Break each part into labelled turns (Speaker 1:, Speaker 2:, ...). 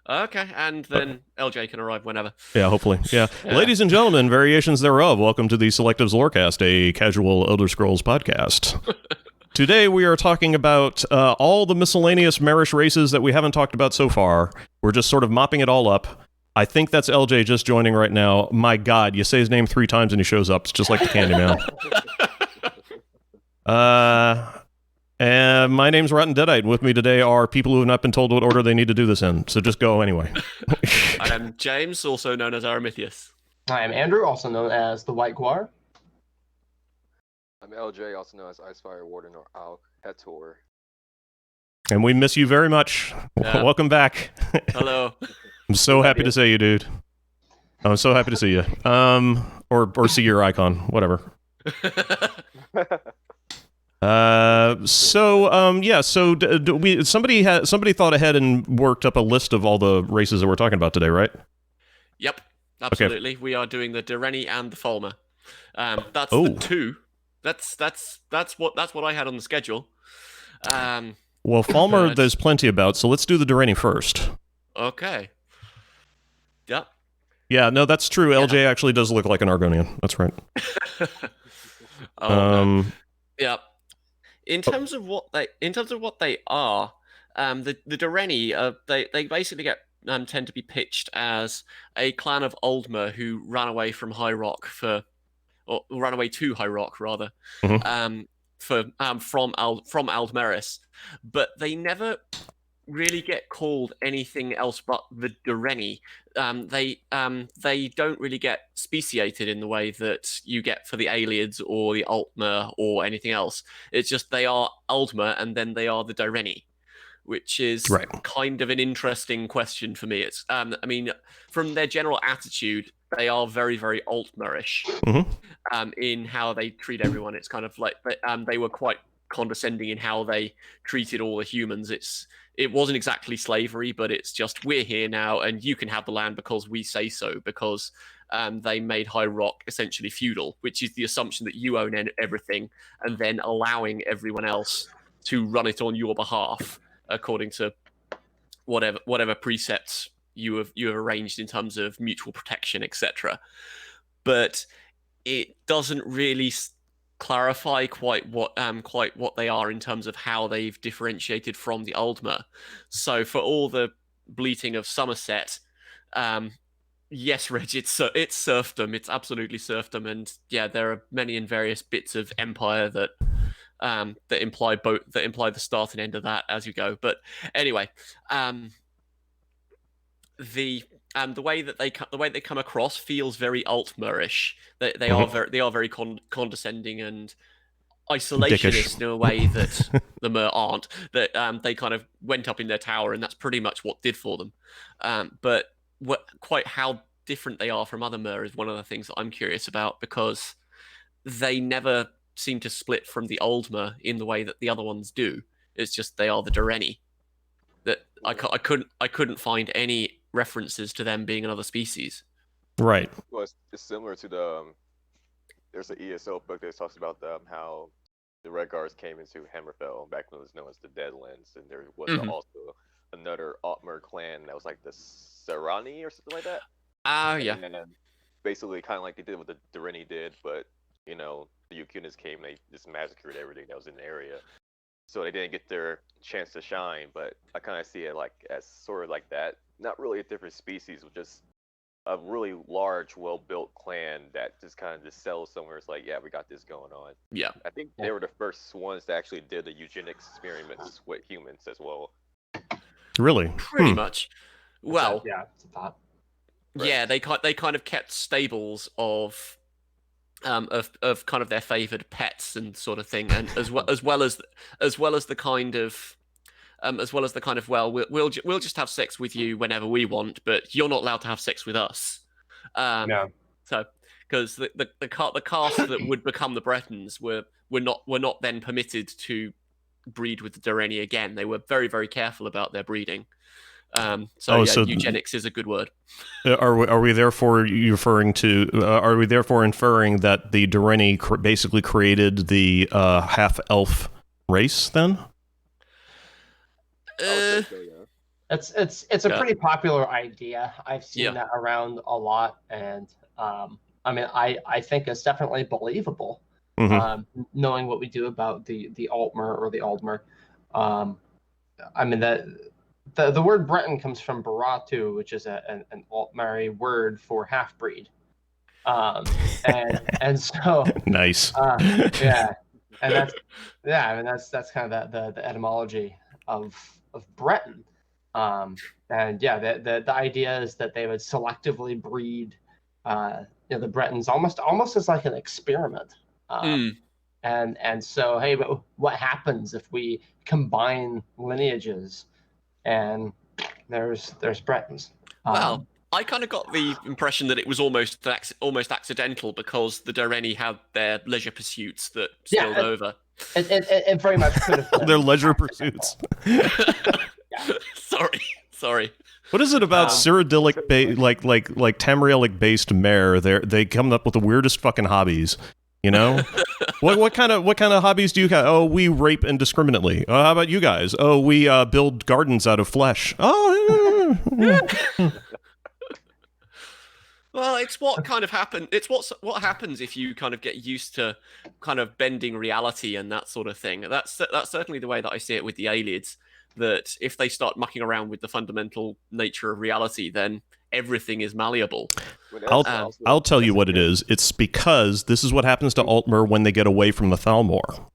Speaker 1: Okay, and then LJ can arrive whenever.
Speaker 2: Yeah, hopefully. Yeah.
Speaker 1: Yeah.
Speaker 2: Ladies and gentlemen, variations thereof, welcome to the Selectives Lorecast, a casual Elder Scrolls podcast. Today we are talking about all the miscellaneous Marish races that we haven't talked about so far. We're just sort of mopping it all up. I think that's LJ just joining right now. My God, you say his name 3 times and he shows up. It's just like the Candyman. And my name's Rotten Deadite, and with me today are people who have not been told what order they need to do this in, so just go anyway.
Speaker 1: I am James, also known as Aramithius.
Speaker 3: I am Andrew, also known as the White Guar.
Speaker 4: I'm LJ, also known as Icefire Warden or Al Hator.
Speaker 2: And we miss you very much.
Speaker 1: Yeah.
Speaker 2: Welcome back.
Speaker 1: Hello.
Speaker 2: I'm so happy to see you, dude. I'm so happy to see you. Or see your icon, whatever. Somebody thought ahead and worked up a list of all the races that we're talking about today, right?
Speaker 1: Yep, absolutely. Okay. We are doing the Direnni and the Falmer. That's the 2. That's what I had on the schedule.
Speaker 2: Well, Falmer, there's plenty about, so let's do the Direnni first.
Speaker 1: Okay. Yep.
Speaker 2: Yeah, no, that's true. Yeah. LJ actually does look like an Argonian. That's right.
Speaker 1: No. Yep. In terms of what they are, the Direnni, they basically tend to be pitched as a clan of Aldmer who ran away from High Rock or ran away to High Rock rather, from Aldmeris, but they never really get called anything else but the Direnni. They don't really get speciated in the way that you get for the Aliads or the Altmer or anything else. It's just they are Aldmer and then they are the Direnni, which is kind of an interesting question for me. It's I mean, from their general attitude, they are very, very Altmerish in how they treat everyone. It's kind of like they were quite condescending in how they treated all the humans. It wasn't exactly slavery, but it's just, we're here now and you can have the land because we say so, because they made High Rock essentially feudal, which is the assumption that you own everything and then allowing everyone else to run it on your behalf according to whatever precepts you have arranged in terms of mutual protection, etc. But it doesn't really clarify quite what they are in terms of how they've differentiated from the Aldmer. So for all the bleating of Somerset, yes, Reg, it's serfdom. It's absolutely serfdom, and yeah, there are many and various bits of empire that imply the start and end of that as you go. But anyway, the way they come across feels very Altmerish. They are very condescending and isolationist in a way that the Mer aren't. That they kind of went up in their tower, and that's pretty much what did for them. But quite how different they are from other Mer is one of the things that I'm curious about, because they never seem to split from the old Mer in the way that the other ones do. It's just they are the Direnni. That I couldn't find any references to them being another species.
Speaker 2: Right.
Speaker 4: Well, it's similar to there's an ESO book that talks about how the Red Guards came into Hammerfell back when it was known as the Deadlands, and there was also another Altmer clan that was like the Serani or something like that.
Speaker 1: Yeah.
Speaker 4: And then basically kind of like they did what the Direnni did, but you know, the Yukunas came, they just massacred everything that was in the area. So they didn't get their chance to shine, but I kind of see it like as sort of like that. Not really a different species, but just a really large, well-built clan that just kind of just sells somewhere. It's like, yeah, we got this going on.
Speaker 1: Yeah.
Speaker 4: I think they were the first ones that actually did the eugenics experiments with humans as well.
Speaker 2: Really?
Speaker 1: Pretty much. Well,
Speaker 3: yeah, it's a thought.
Speaker 4: Right.
Speaker 1: Yeah, they kind of kept stables of kind of their favored pets and sort of thing, and as well as the kind of well, we'll just have sex with you whenever we want, but you're not allowed to have sex with us.
Speaker 3: No.
Speaker 1: So because the caste that would become the Bretons were not then permitted to breed with the Direnni again. They were very, very careful about their breeding. So eugenics is a good word.
Speaker 2: Are we therefore inferring that the Direnni basically created the half elf race then?
Speaker 3: It's a
Speaker 1: Yeah.
Speaker 3: pretty popular idea. I've seen
Speaker 1: Yeah.
Speaker 3: that around a lot, and I mean, I think it's definitely believable. Knowing what we do about the Altmer or the Aldmer, I mean that the word Breton comes from Baratu, which is an Altmeri word for half breed. And so
Speaker 2: Nice.
Speaker 3: yeah, and I mean that's kind of the etymology of Breton. And yeah, the idea is that they would selectively breed the Bretons almost as like an experiment. And so, hey, but what happens if we combine lineages and there's Bretons?
Speaker 1: Well, I kind of got the impression that it was almost accidental because the Direnni had their leisure pursuits that spilled over.
Speaker 3: It very much could have been
Speaker 2: Their leisure pursuits.
Speaker 1: Sorry.
Speaker 2: What is it about Cyrodiilic, like Tamrielic based mare? They come up with the weirdest fucking hobbies. You know, what kind of hobbies do you have? Oh, we rape indiscriminately. How about you guys? Oh, we build gardens out of flesh. Oh.
Speaker 1: Well, it's what kind of happened. It's what happens if you kind of get used to kind of bending reality and that sort of thing. That's certainly the way that I see it with the Aelids. That if they start mucking around with the fundamental nature of reality, then everything is malleable.
Speaker 2: I'll tell you what it is. It's because this is what happens to Altmer when they get away from the Thalmor.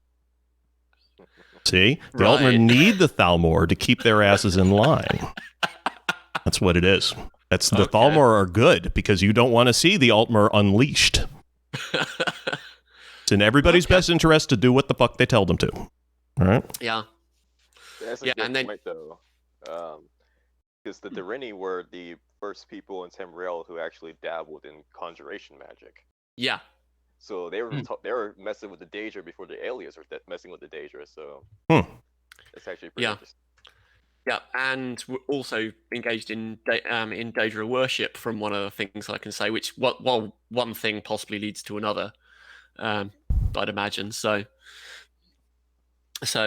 Speaker 2: See? The Altmer need the Thalmor to keep their asses in line. That's what it is. The Thalmor are good because you don't want to see the Altmer unleashed. It's in everybody's best interest to do what the fuck they tell them to. All right?
Speaker 1: Yeah.
Speaker 4: That's a good point, though. Because the Direnni were the first people in Tamriel who actually dabbled in conjuration magic.
Speaker 1: Yeah.
Speaker 4: So they were messing with the Daedra before the Alias were messing with the Daedra. So it's actually pretty interesting.
Speaker 1: Yeah, and we're also engaged in Daedra worship from one of the things I can say, which one thing possibly leads to another, I'd imagine. So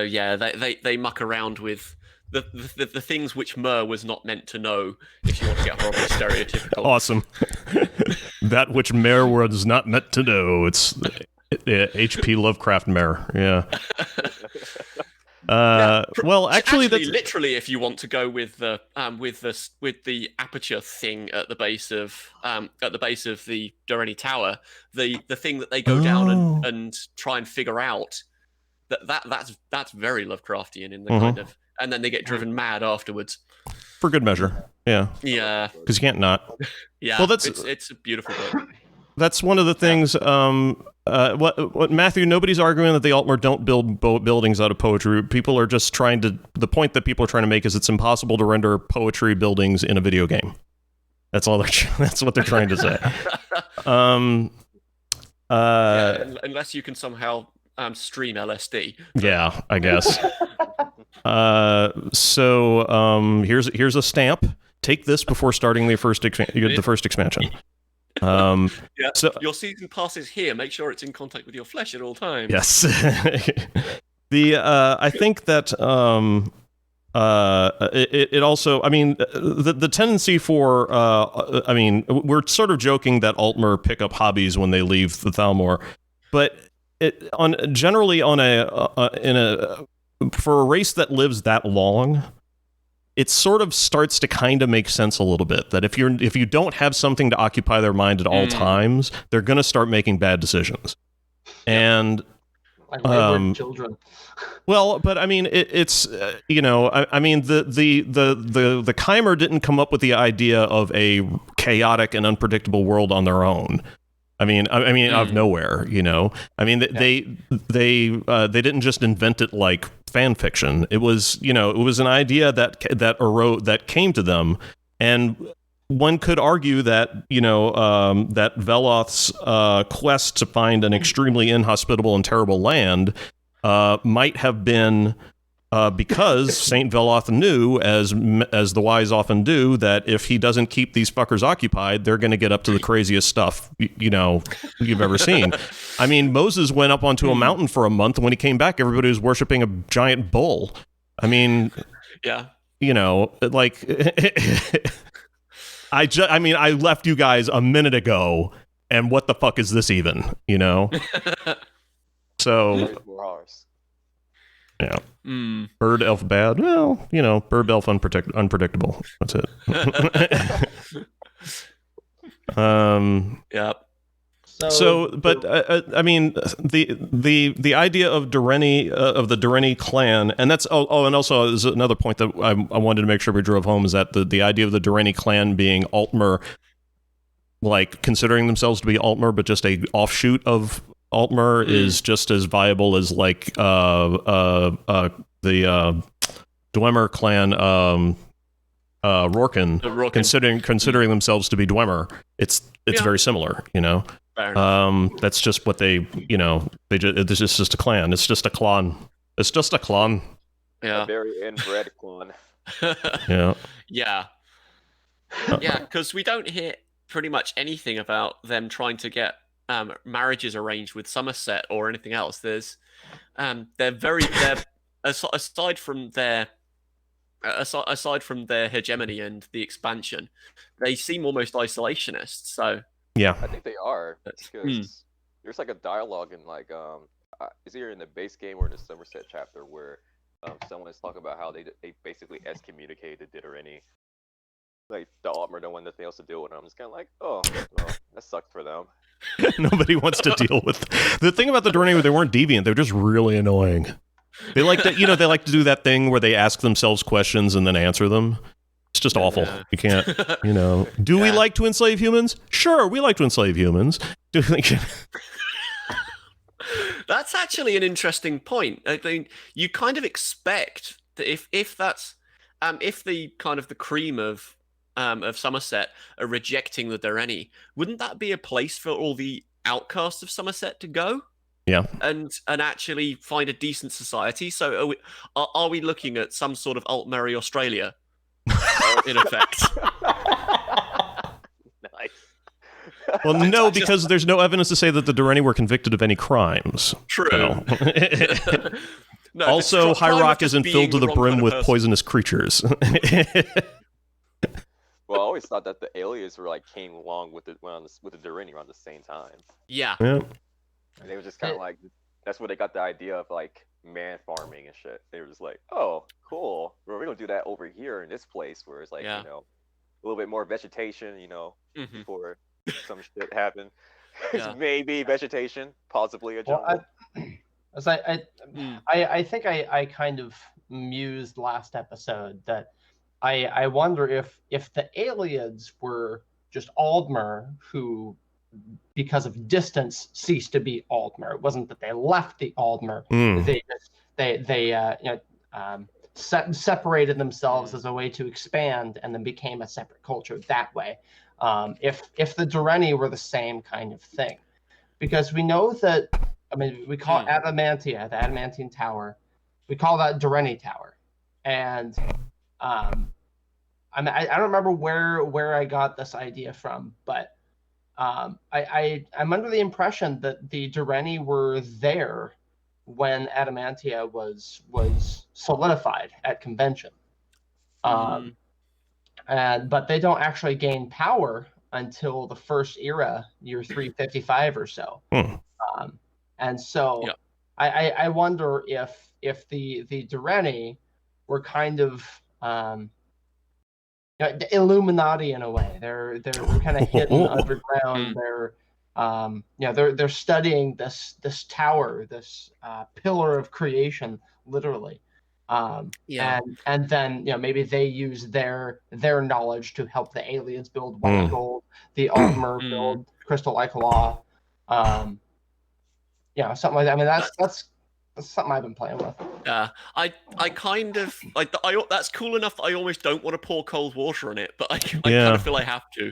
Speaker 1: yeah, they muck around with the things which Myr was not meant to know, if you want to get horribly stereotypical.
Speaker 2: Awesome. That which Myr was not meant to know. It's H.P. Lovecraft Mirror. Yeah. Well, actually, that's
Speaker 1: literally, if you want to go with the aperture thing at the base of the Dharini Tower, the thing that they go down and try and figure out, that's very Lovecraftian in the kind of, and then they get driven mad afterwards.
Speaker 2: For good measure, yeah.
Speaker 1: Yeah.
Speaker 2: Because you can't not.
Speaker 1: Yeah.
Speaker 2: Well,
Speaker 1: it's a beautiful book.
Speaker 2: That's one of the things. What Matthew? Nobody's arguing that the Altmer don't build buildings out of poetry. People are just trying to. The point that people are trying to make is it's impossible to render poetry buildings in a video game. That's all. That's what they're trying to say.
Speaker 1: Unless you can somehow stream LSD.
Speaker 2: Yeah, I guess. So here's a stamp. Take this before starting the first expansion.
Speaker 1: So your season passes here. Make sure it's in contact with your flesh at all times.
Speaker 2: Yes. I think that it also. I mean, the tendency for. I mean, we're sort of joking that Altmer pick up hobbies when they leave the Thalmor, but for a race that lives that long, it sort of starts to kind of make sense a little bit that if you don't have something to occupy their mind at all times, they're going to start making bad decisions. And
Speaker 3: like children.
Speaker 2: Well, but I mean, it's I mean, the Chimer didn't come up with the idea of a chaotic and unpredictable world on their own. I mean, out of nowhere, I mean, they didn't just invent it like fan fiction. It was, it was an idea that came to them, and one could argue that, that Veloth's quest to find an extremely inhospitable and terrible land might have been because Saint Veloth knew, as the wise often do, that if he doesn't keep these fuckers occupied, they're going to get up to the craziest stuff you've ever seen. I mean, Moses went up onto a mountain for a month, and when he came back, everybody was worshiping a giant bull. I mean,
Speaker 1: yeah.
Speaker 2: you know, like I mean, I left you guys a minute ago, and what the fuck is this even? You know. So. Yeah. Bird elf bad. Well, you know, bird elf unpredictable. That's it.
Speaker 1: Yep.
Speaker 2: So, but I mean, the idea of Direnni, of the Direnni clan, and that's and also there's another point that I wanted to make sure we drove home, is that the idea of the Direnni clan being Altmer, like considering themselves to be Altmer, but just a offshoot of Altmer, is just as viable as like the Dwemer clan, Rorken, considering themselves to be Dwemer. It's very similar, you know. That's just what they, you know, it's just a clan. It's just a clan. It's just a clan.
Speaker 1: Yeah.
Speaker 4: A very inbred clan.
Speaker 2: Yeah.
Speaker 1: Yeah. Yeah, because we don't hear pretty much anything about them trying to get marriages arranged with Somerset or anything else. There's aside from their hegemony and the expansion, they seem almost isolationists. So
Speaker 2: yeah,
Speaker 4: I think they are, because there's like a dialogue in like is either in the base game or in the Somerset chapter where someone is talking about how they basically excommunicated Direnni. Like the Altmer don't want nothing else to deal with them. I'm just kind of like, oh, well, that sucked for them.
Speaker 2: Nobody wants to deal with the thing about the Direnni. They weren't deviant. They're just really annoying. They like to, you know, they like to do that thing where they ask themselves questions and then answer them. It's just awful.
Speaker 1: Yeah.
Speaker 2: You can't, you know. Do we like to enslave humans? Sure, we like to enslave humans.
Speaker 1: That's actually an interesting point. I mean, you kind of expect that if that's if the kind of the cream of Somerset are rejecting the Direnni, wouldn't that be a place for all the outcasts of Somerset to go?
Speaker 2: Yeah.
Speaker 1: And actually find a decent society. So are we looking at some sort of Altmerry Australia in effect?
Speaker 4: Nice.
Speaker 2: Well, no, because there's no evidence to say that the Direnni were convicted of any crimes.
Speaker 1: True.
Speaker 2: So.
Speaker 1: No,
Speaker 2: also, High Rock isn't filled to the brim with poisonous creatures.
Speaker 4: Well, I always thought that the aliens were like came along with the Direnni around the same time.
Speaker 1: Yeah.
Speaker 4: And they were just kind of like, that's where they got the idea of like man farming and shit. They were just like, oh, cool. We're gonna do that over here in this place where it's like, you know, a little bit more vegetation, you know, before some shit happened. Maybe vegetation, possibly a jungle.
Speaker 3: I think I kind of mused last episode that I wonder if the aliens were just Altmer who, because of distance, ceased to be Altmer. It wasn't that they left the Altmer. They separated themselves as a way to expand and then became a separate culture that way. If the Direnni were the same kind of thing, because we know that, I mean, we call Adamantia, the Adamantine Tower, we call that Direnni Tower, and I mean, I don't remember where I got this idea from, but I'm under the impression that the Direnni were there when Adamantia was solidified at convention, but they don't actually gain power until the first era, year 355 or so. And so I wonder if the Direnni were kind of the Illuminati in a way. They're kind of hidden underground. They're studying this tower, this pillar of creation, literally. And then maybe they use their knowledge to help the aliens build white gold, the Altmer build crystal Law. Something like that. I mean, that's something I've been playing with.
Speaker 1: I kind of like that's cool enough that I almost don't want to pour cold water on it, but I kind of feel I have to.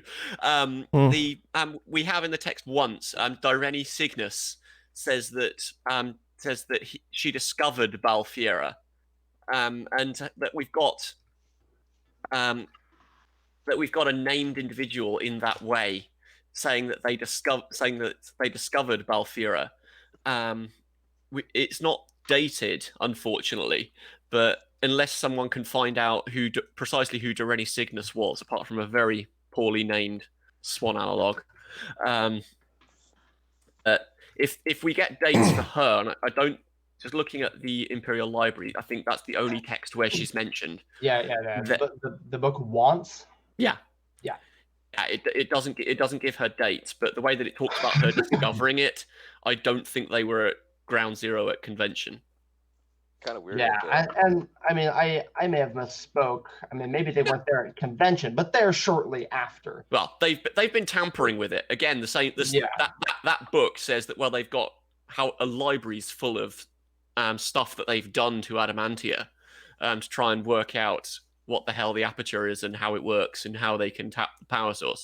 Speaker 1: We have in the text once, Direnni Cygnus says that she discovered Balfiera, and that we've got a named individual in that way, saying that they discovered Balfiera. It's not dated, unfortunately, but unless someone can find out precisely who Direnni Cygnus was, apart from a very poorly named swan analog. If we get dates for her, and I don't, just looking at the Imperial Library, I think that's the only text where she's mentioned.
Speaker 3: Yeah. The book wants.
Speaker 1: Yeah.
Speaker 3: Yeah.
Speaker 1: It doesn't give her dates, but the way that it talks about her discovering it, I don't think they were at ground zero at convention.
Speaker 4: Kind of weird.
Speaker 3: Yeah, I may have misspoke. I mean, maybe they weren't there at convention, but they're shortly after.
Speaker 1: Well, they've been tampering with it again. That book says that they've got a library's full of stuff that they've done to Adamantia to try and work out what the hell the aperture is and how it works and how they can tap the power source.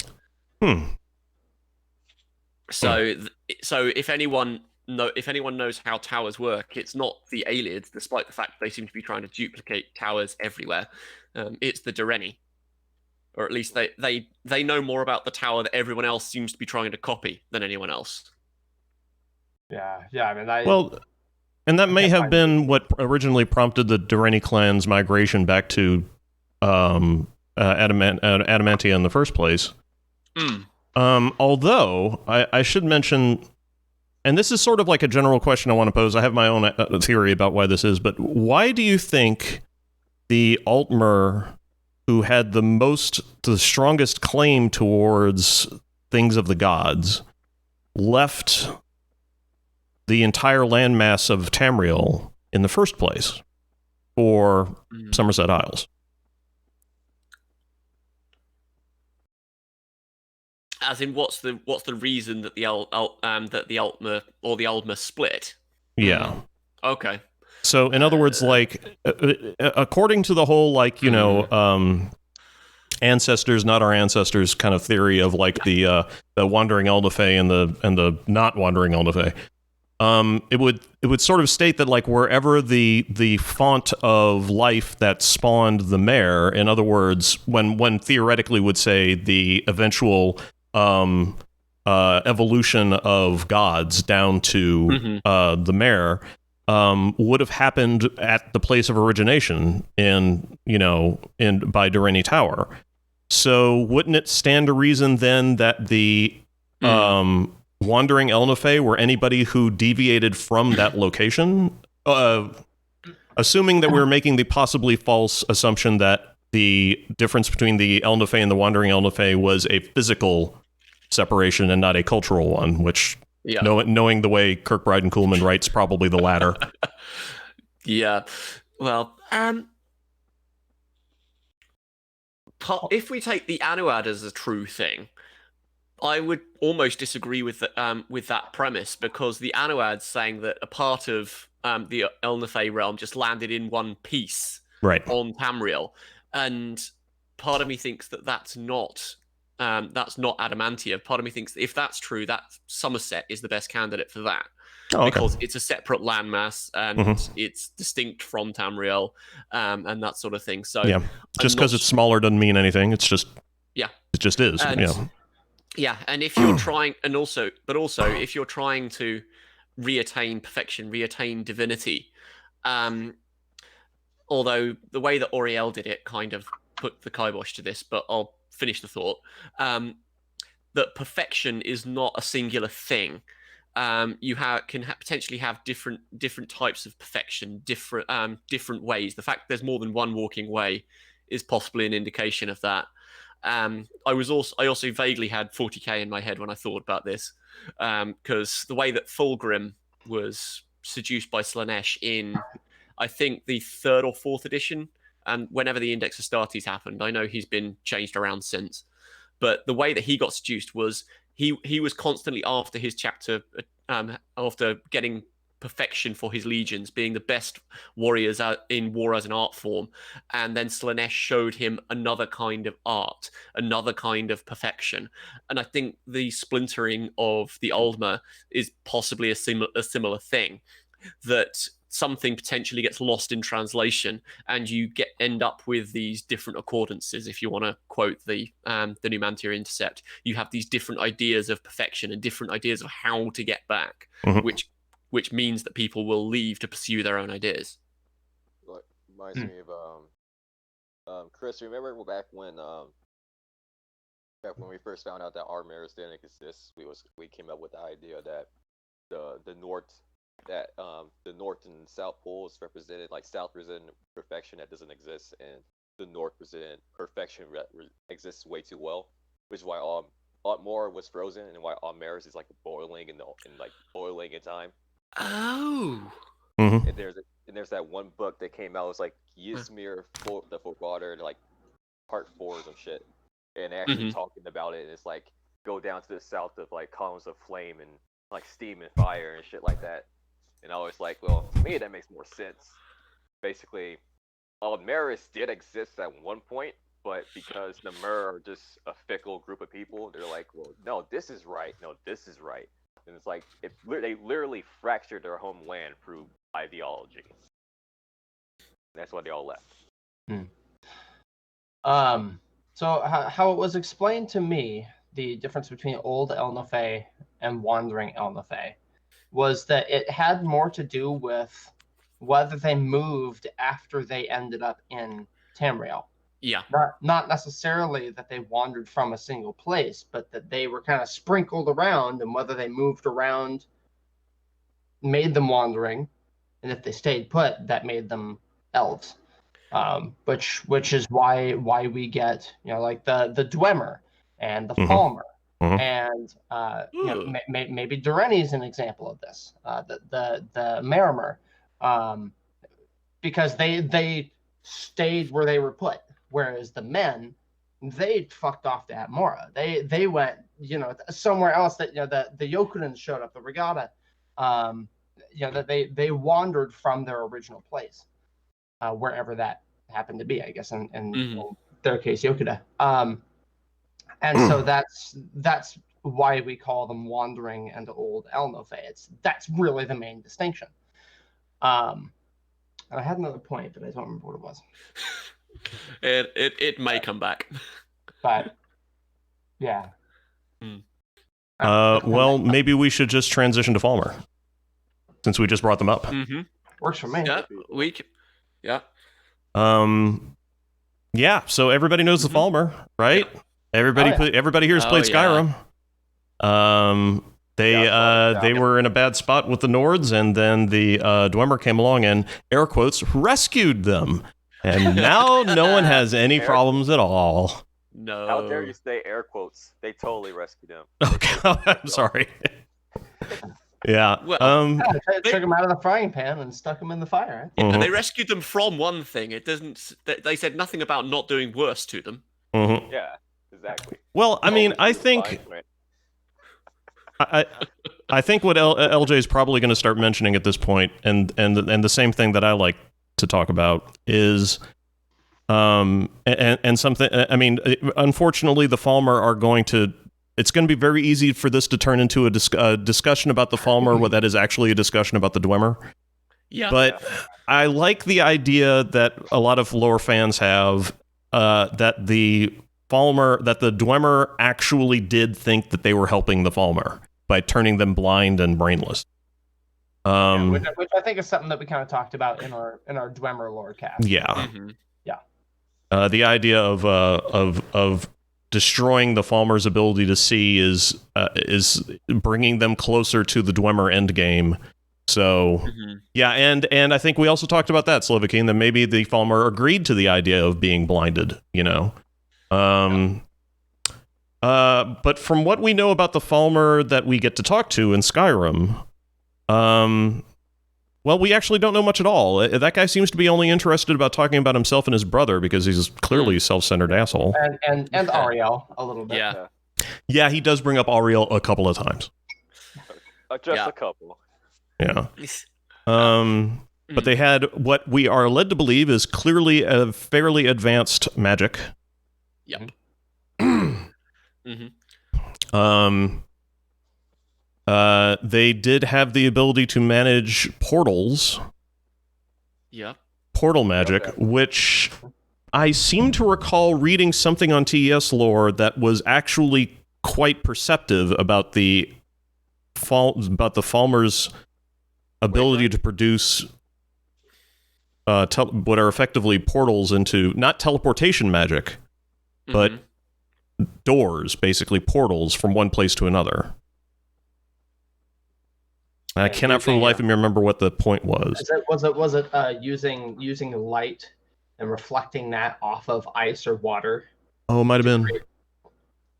Speaker 1: So if anyone knows how towers work, it's not the Aelids, despite the fact that they seem to be trying to duplicate towers everywhere. It's the Direnni, or at least they know more about the tower that everyone else seems to be trying to copy than anyone else.
Speaker 3: Yeah. I mean,
Speaker 2: and that may have been what originally prompted the Direnni clan's migration back to Adamantia in the first place. Although I should mention. And this is sort of like a general question I want to pose. I have my own theory about why this is, but why do you think the Altmer, who had the strongest claim towards things of the gods, left the entire landmass of Tamriel in the first place for Somerset Isles?
Speaker 1: As in, what's the reason that the Altmer or the Aldmer split?
Speaker 2: Yeah.
Speaker 1: Okay.
Speaker 2: So, in other words, like, according to the whole, like, ancestors, not our ancestors kind of theory of like the wandering Eldafe and the not wandering Eldafe, it would sort of state that like wherever the font of life that spawned the mare, in other words, when one theoretically would say the eventual evolution of gods down to the mare would have happened at the place of origination by Direnni Tower. So wouldn't it stand to reason then that the wandering Elnafe were anybody who deviated from that location? Assuming that we're making the possibly false assumption that the difference between the Elnafe and the wandering Elnafe was a physical separation and not a cultural one, which, knowing the way Kirkbride and Kuhlman writes, probably the latter.
Speaker 1: Yeah. Well, if we take the Anuad as a true thing, I would almost disagree with that premise, because the Anuad's saying that a part of the Elnafe realm just landed in one piece on Tamriel, and part of me thinks that that's not Adamantia. Part of me thinks that if that's true, that Somerset is the best candidate for that. Because it's a separate landmass and it's distinct from Tamriel, and that sort of thing. So
Speaker 2: just because it's smaller doesn't mean anything. It's just it just is.
Speaker 1: And if you're trying, if you're trying to reattain perfection, reattain divinity, although the way that Auriel did it kind of put the kibosh to this, but I'll finish the thought, that perfection is not a singular thing. You can potentially have different types of perfection, different ways. The fact that there's more than one walking way is possibly an indication of that. I also vaguely had 40k in my head when I thought about this, because the way that Fulgrim was seduced by Slaanesh in, I think, the 3rd or 4th edition, and whenever the Index of Astartes happened, I know he's been changed around since, but the way that he got seduced was he was constantly after his chapter, after getting perfection for his legions, being the best warriors in war as an art form, and then Slaanesh showed him another kind of art, another kind of perfection. And I think the splintering of the Aldmer is possibly a similar thing, that something potentially gets lost in translation, and you end up with these different accordances. If you want to quote the Numantia Intercept, you have these different ideas of perfection and different ideas of how to get back, which means that people will leave to pursue their own ideas.
Speaker 4: Reminds me of Chris. Remember back when we first found out that our mirrors didn't exist? We came up with the idea that the north and south poles represented, like south represented perfection that doesn't exist, and the north represented perfection that exists way too well, which is why all more was frozen and why all mirrors is like boiling in boiling in time.
Speaker 1: Oh.
Speaker 2: Mm-hmm.
Speaker 4: And there's that one book that came out. It was like Ysmir the Forewater, like part 4 or some shit, and actually talking about it. And it's like go down to the south of like columns of flame and like steam and fire and shit like that. And I was like, well, to me that makes more sense. Basically, Almeris did exist at one point, but because the Mer are just a fickle group of people, they're like, well, no, this is right. No, this is right. And it's like they literally fractured their homeland through ideology. That's why they all left.
Speaker 3: So how it was explained to me, the difference between old El-Nefeh and wandering El-Nefeh was that it had more to do with whether they moved after they ended up in Tamriel.
Speaker 1: Yeah.
Speaker 3: Not necessarily that they wandered from a single place, but that they were kind of sprinkled around, and whether they moved around made them wandering, and if they stayed put, that made them elves. Which is why we get, like the Dwemer and the Falmer. And maybe Direnni is an example of this. The Merrimer, because they stayed where they were put, whereas the men, they fucked off to Atmora. They went somewhere else. That the Yokunins showed up, the Regatta. That they wandered from their original place, wherever that happened to be. I guess in their case, Yokuda. And so that's why we call them wandering and old El-Nefeh. That's really the main distinction. And I had another point, but I don't remember what it was.
Speaker 1: It may come back.
Speaker 3: But yeah.
Speaker 2: Well, maybe we should just transition to Falmer, since we just brought them up.
Speaker 3: Works for me.
Speaker 1: Yeah.
Speaker 2: Yeah. So everybody knows the Falmer, right? Yeah. Everybody here's played Skyrim. They were in a bad spot with the Nords, and then the Dwemer came along and, air quotes, rescued them. And now no one has any problems at all.
Speaker 1: No.
Speaker 4: How dare you say air quotes? They totally rescued him.
Speaker 2: Okay, I'm sorry. Yeah.
Speaker 3: Well, took them out of the frying pan and stuck them in the fire.
Speaker 1: Yeah, and they rescued them from one thing. It doesn't. They said nothing about not doing worse to them.
Speaker 4: Yeah, exactly.
Speaker 2: Well, I mean, I think I think what LJ is probably going to start mentioning at this point, and the same thing that I like to talk about is, and something. I mean, unfortunately, the Falmer are going to. It's going to be very easy for this to turn into a discussion about the Falmer, what that is actually a discussion about the Dwemer.
Speaker 1: Yeah.
Speaker 2: But I like the idea that a lot of lore fans have, that the Dwemer actually did think that they were helping the Falmer by turning them blind and brainless.
Speaker 3: Which I think is something that we kind of talked about in our Dwemer lore cast.
Speaker 2: Yeah. Yeah. The idea of destroying the Falmer's ability to see is bringing them closer to the Dwemer endgame. So, yeah, and I think we also talked about that, Slovakine, that maybe the Falmer agreed to the idea of being blinded, But from what we know about the Falmer that we get to talk to in Skyrim, well, we actually don't know much at all. That guy seems to be only interested about talking about himself and his brother because he's clearly a self-centered asshole.
Speaker 3: And Ariel a little bit.
Speaker 2: Yeah, he does bring up Ariel a couple of times.
Speaker 4: Just a couple.
Speaker 2: Yeah. But they had what we are led to believe is clearly a fairly advanced magic.
Speaker 1: Yep.
Speaker 2: They did have the ability to manage portals.
Speaker 1: Yeah.
Speaker 2: Portal magic, which I seem to recall reading something on TES lore that was actually quite perceptive about the Falmer's ability to produce. what are effectively portals into not teleportation magic, but doors, basically portals from one place to another. I cannot for the life of me remember what the point was.
Speaker 3: Was it using light and reflecting that off of ice or water?
Speaker 2: Oh, it might have been.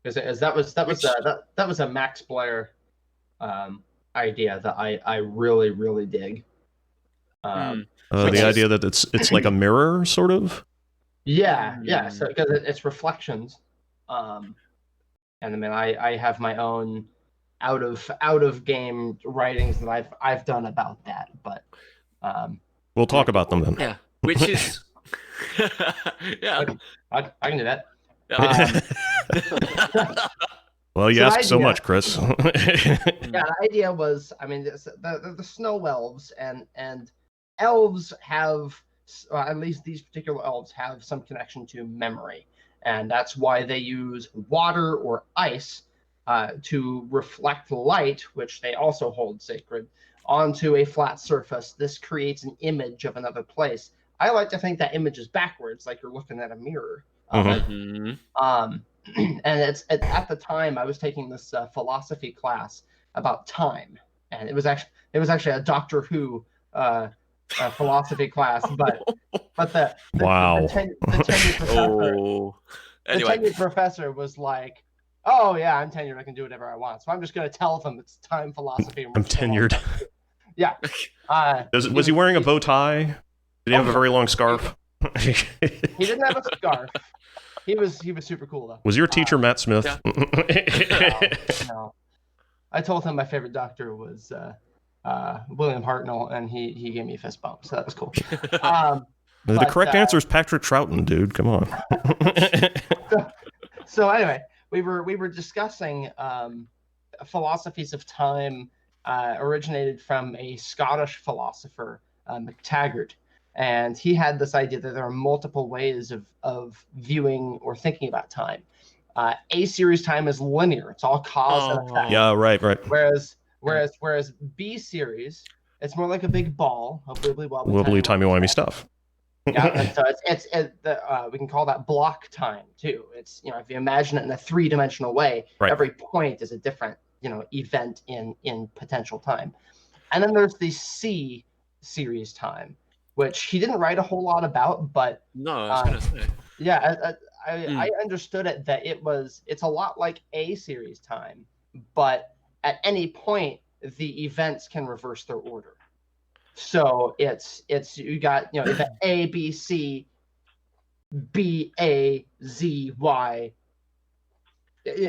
Speaker 3: Because that was a Max Blair idea that I really, really dig.
Speaker 2: The idea that it's like a mirror, sort of.
Speaker 3: Yeah. So because it's reflections, and I mean I have my own out of game writings that I've done about that, but
Speaker 2: we'll talk about them then.
Speaker 1: Yeah, which is yeah,
Speaker 3: I can do that.
Speaker 2: Well, you ask so much, Chris.
Speaker 3: Yeah, the idea was, I mean, the snow elves and elves have, at least these particular elves have some connection to memory, and that's why they use water or ice to reflect light, which they also hold sacred, onto a flat surface. This creates an image of another place. I like to think that image is backwards, like you're looking at a mirror. And it's at the time I was taking this philosophy class about time, and it was actually a Doctor Who philosophy class, but the tenured professor,
Speaker 1: anyway.
Speaker 3: the tenured professor was like, "Oh yeah, I'm tenured. I can do whatever I want. So I'm just going to tell them it's time philosophy."
Speaker 2: I'm tenured.
Speaker 3: Yeah.
Speaker 2: Was he wearing a bow tie? Did he have a very long scarf?
Speaker 3: He didn't have a scarf. He was super cool though.
Speaker 2: Was your teacher Matt Smith?
Speaker 3: Yeah. No. I told him my favorite doctor was William Hartnell, and he gave me a fist bump, so that was cool.
Speaker 2: The correct answer is Patrick Troughton, dude. Come on.
Speaker 3: So anyway, we were discussing philosophies of time originated from a Scottish philosopher, MacTaggart. And he had this idea that there are multiple ways of viewing or thinking about time. A series time is linear; it's all cause and effect.
Speaker 2: Yeah, right.
Speaker 3: Whereas B series, it's more like a big ball of
Speaker 2: wibbly timey-wimey stuff.
Speaker 3: Yeah, and so we can call that block time too. It's, if you imagine it in a three-dimensional way, every point is a different event in potential time. And then there's the C series time, which he didn't write a whole lot about, but
Speaker 1: no, I was gonna say.
Speaker 3: Yeah, I understood it that it's a lot like A series time, but at any point the events can reverse their order. So it's you got event A, B, C, B, A, Z, Y.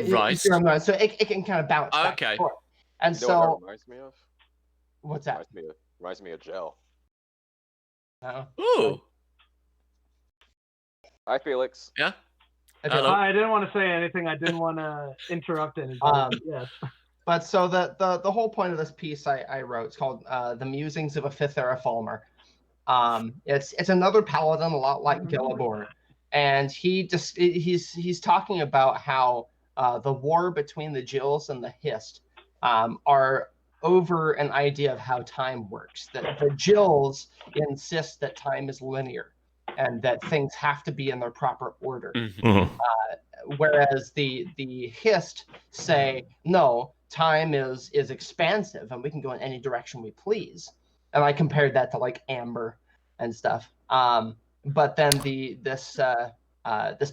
Speaker 1: Right.
Speaker 3: So it can kind of bounce back.
Speaker 1: Okay.
Speaker 3: And forth. And
Speaker 4: what that reminds me of?
Speaker 3: What's that?
Speaker 4: Reminds me of gel.
Speaker 1: Ooh.
Speaker 4: Hi, Felix.
Speaker 1: Yeah.
Speaker 5: Hello. I didn't want to say anything. I didn't want to interrupt anybody. Yes.
Speaker 3: But so the whole point of this piece I wrote, it's called "The Musings of a Fifth Era Falmer." It's another paladin, a lot like Gilibor, and he's talking about how the war between the Jills and the Hist are over an idea of how time works. That the Jills insist that time is linear and that things have to be in their proper order, whereas the Hist say no, time is expansive and we can go in any direction we please. And I compared that to like Amber and stuff. But then this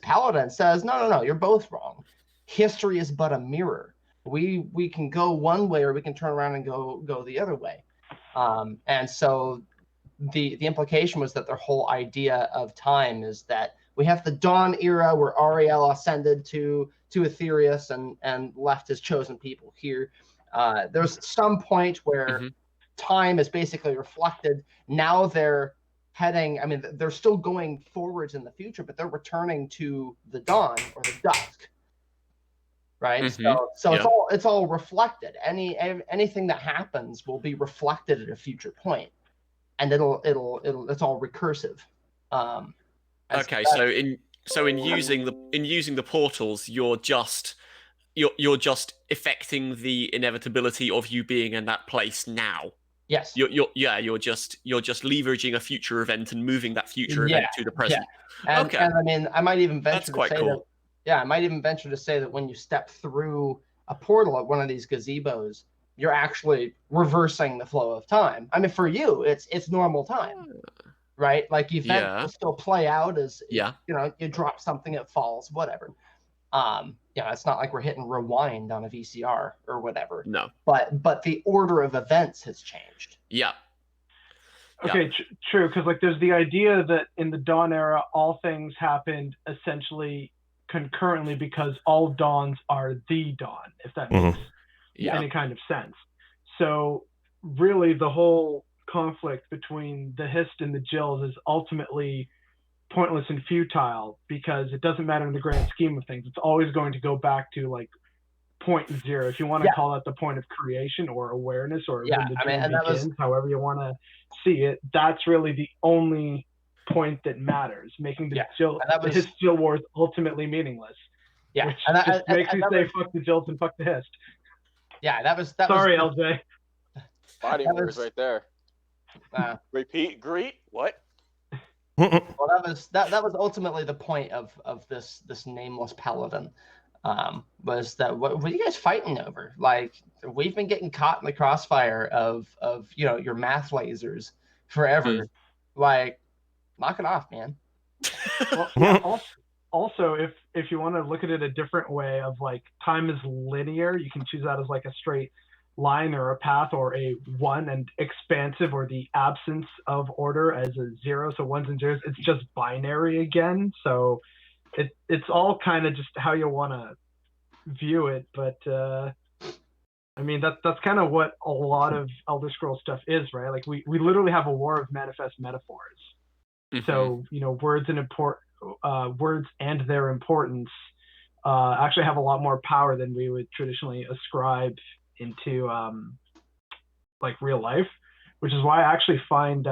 Speaker 3: paladin says no, you're both wrong. History is but a mirror. We can go one way or we can turn around and go the other way. And so the implication was that their whole idea of time is that we have the Dawn era where Ariel ascended to Aetherius and left his chosen people here. There's some point where time is basically reflected. Now they're heading, they're still going forwards in the future, but they're returning to the dawn or the dusk. Right. So it's all reflected. Anything that happens will be reflected at a future point, and it's all recursive.
Speaker 1: Okay, so in using the portals, you're just affecting the inevitability of you being in that place now.
Speaker 3: Yes.
Speaker 1: You're just leveraging a future event and moving that future event to the present.
Speaker 3: And,
Speaker 1: Okay.
Speaker 3: and I mean, I might even venture to
Speaker 1: quite
Speaker 3: say
Speaker 1: cool.
Speaker 3: that. Yeah, I might even venture to say that when you step through a portal at one of these gazebos, you're actually reversing the flow of time. I mean, for you, it's normal time, right? Like events
Speaker 1: Yeah.
Speaker 3: will still play out as
Speaker 1: Yeah.
Speaker 3: you know, you drop something, it falls, whatever. It's not like we're hitting rewind on a VCR or whatever.
Speaker 1: No.
Speaker 3: But the order of events has changed.
Speaker 1: Yeah.
Speaker 5: Okay, true. Because like, there's the idea that in the Dawn era, all things happened essentially concurrently because all dawns are the dawn, if that makes any kind of sense. So really, the whole conflict between the Hist and the Jills is ultimately pointless and futile because it doesn't matter in the grand scheme of things. It's always going to go back to like point zero, if you want to call it the point of creation or awareness, or when the dream begins, however you want to see it. That's really the only point that matters, making the Hist Jill wars ultimately meaningless.
Speaker 3: Yeah,
Speaker 5: which just makes me say fuck the Jills and fuck the Hist.
Speaker 3: Yeah,
Speaker 5: Sorry, LJ.
Speaker 4: Body words right there. Repeat, greet, what?
Speaker 3: Well, that was ultimately the point of this nameless paladin. Was that what are you guys fighting over? Like, we've been getting caught in the crossfire of your math lasers forever. Like, knock it off, man.
Speaker 5: Well, yeah, also, if you want to look at it a different way of like time is linear, you can choose that as like a straight line or a path or a one, and expansive or the absence of order as a zero. So ones and zeros, it's just binary again. So it's all kind of just how you want to view it. But I mean, that's kind of what a lot of Elder Scrolls stuff is, right? Like we literally have a war of manifest metaphors. So words and their importance actually have a lot more power than we would traditionally ascribe into like real life, which is why I actually find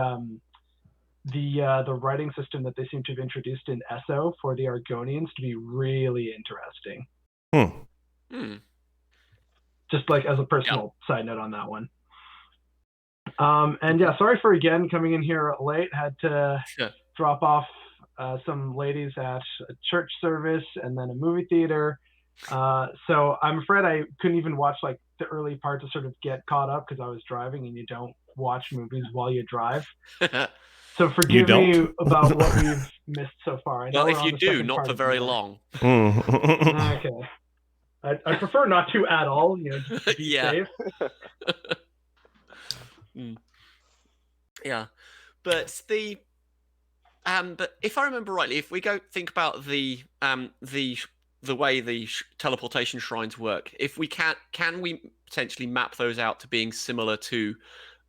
Speaker 5: the writing system that they seem to have introduced in Esso for the Argonians to be really interesting. Just like as a personal side note on that one. And sorry for again coming in here late. Had to drop off some ladies at a church service and then a movie theater. So I'm afraid I couldn't even watch like the early part to sort of get caught up because I was driving, and you don't watch movies while you drive. So forgive me about what we've missed so far. I know
Speaker 1: if you do, not for very long.
Speaker 5: Okay. I prefer not to at all. Just to be safe.
Speaker 1: Yeah, but if I remember rightly, if we think about the way the teleportation shrines work, if we can we potentially map those out to being similar to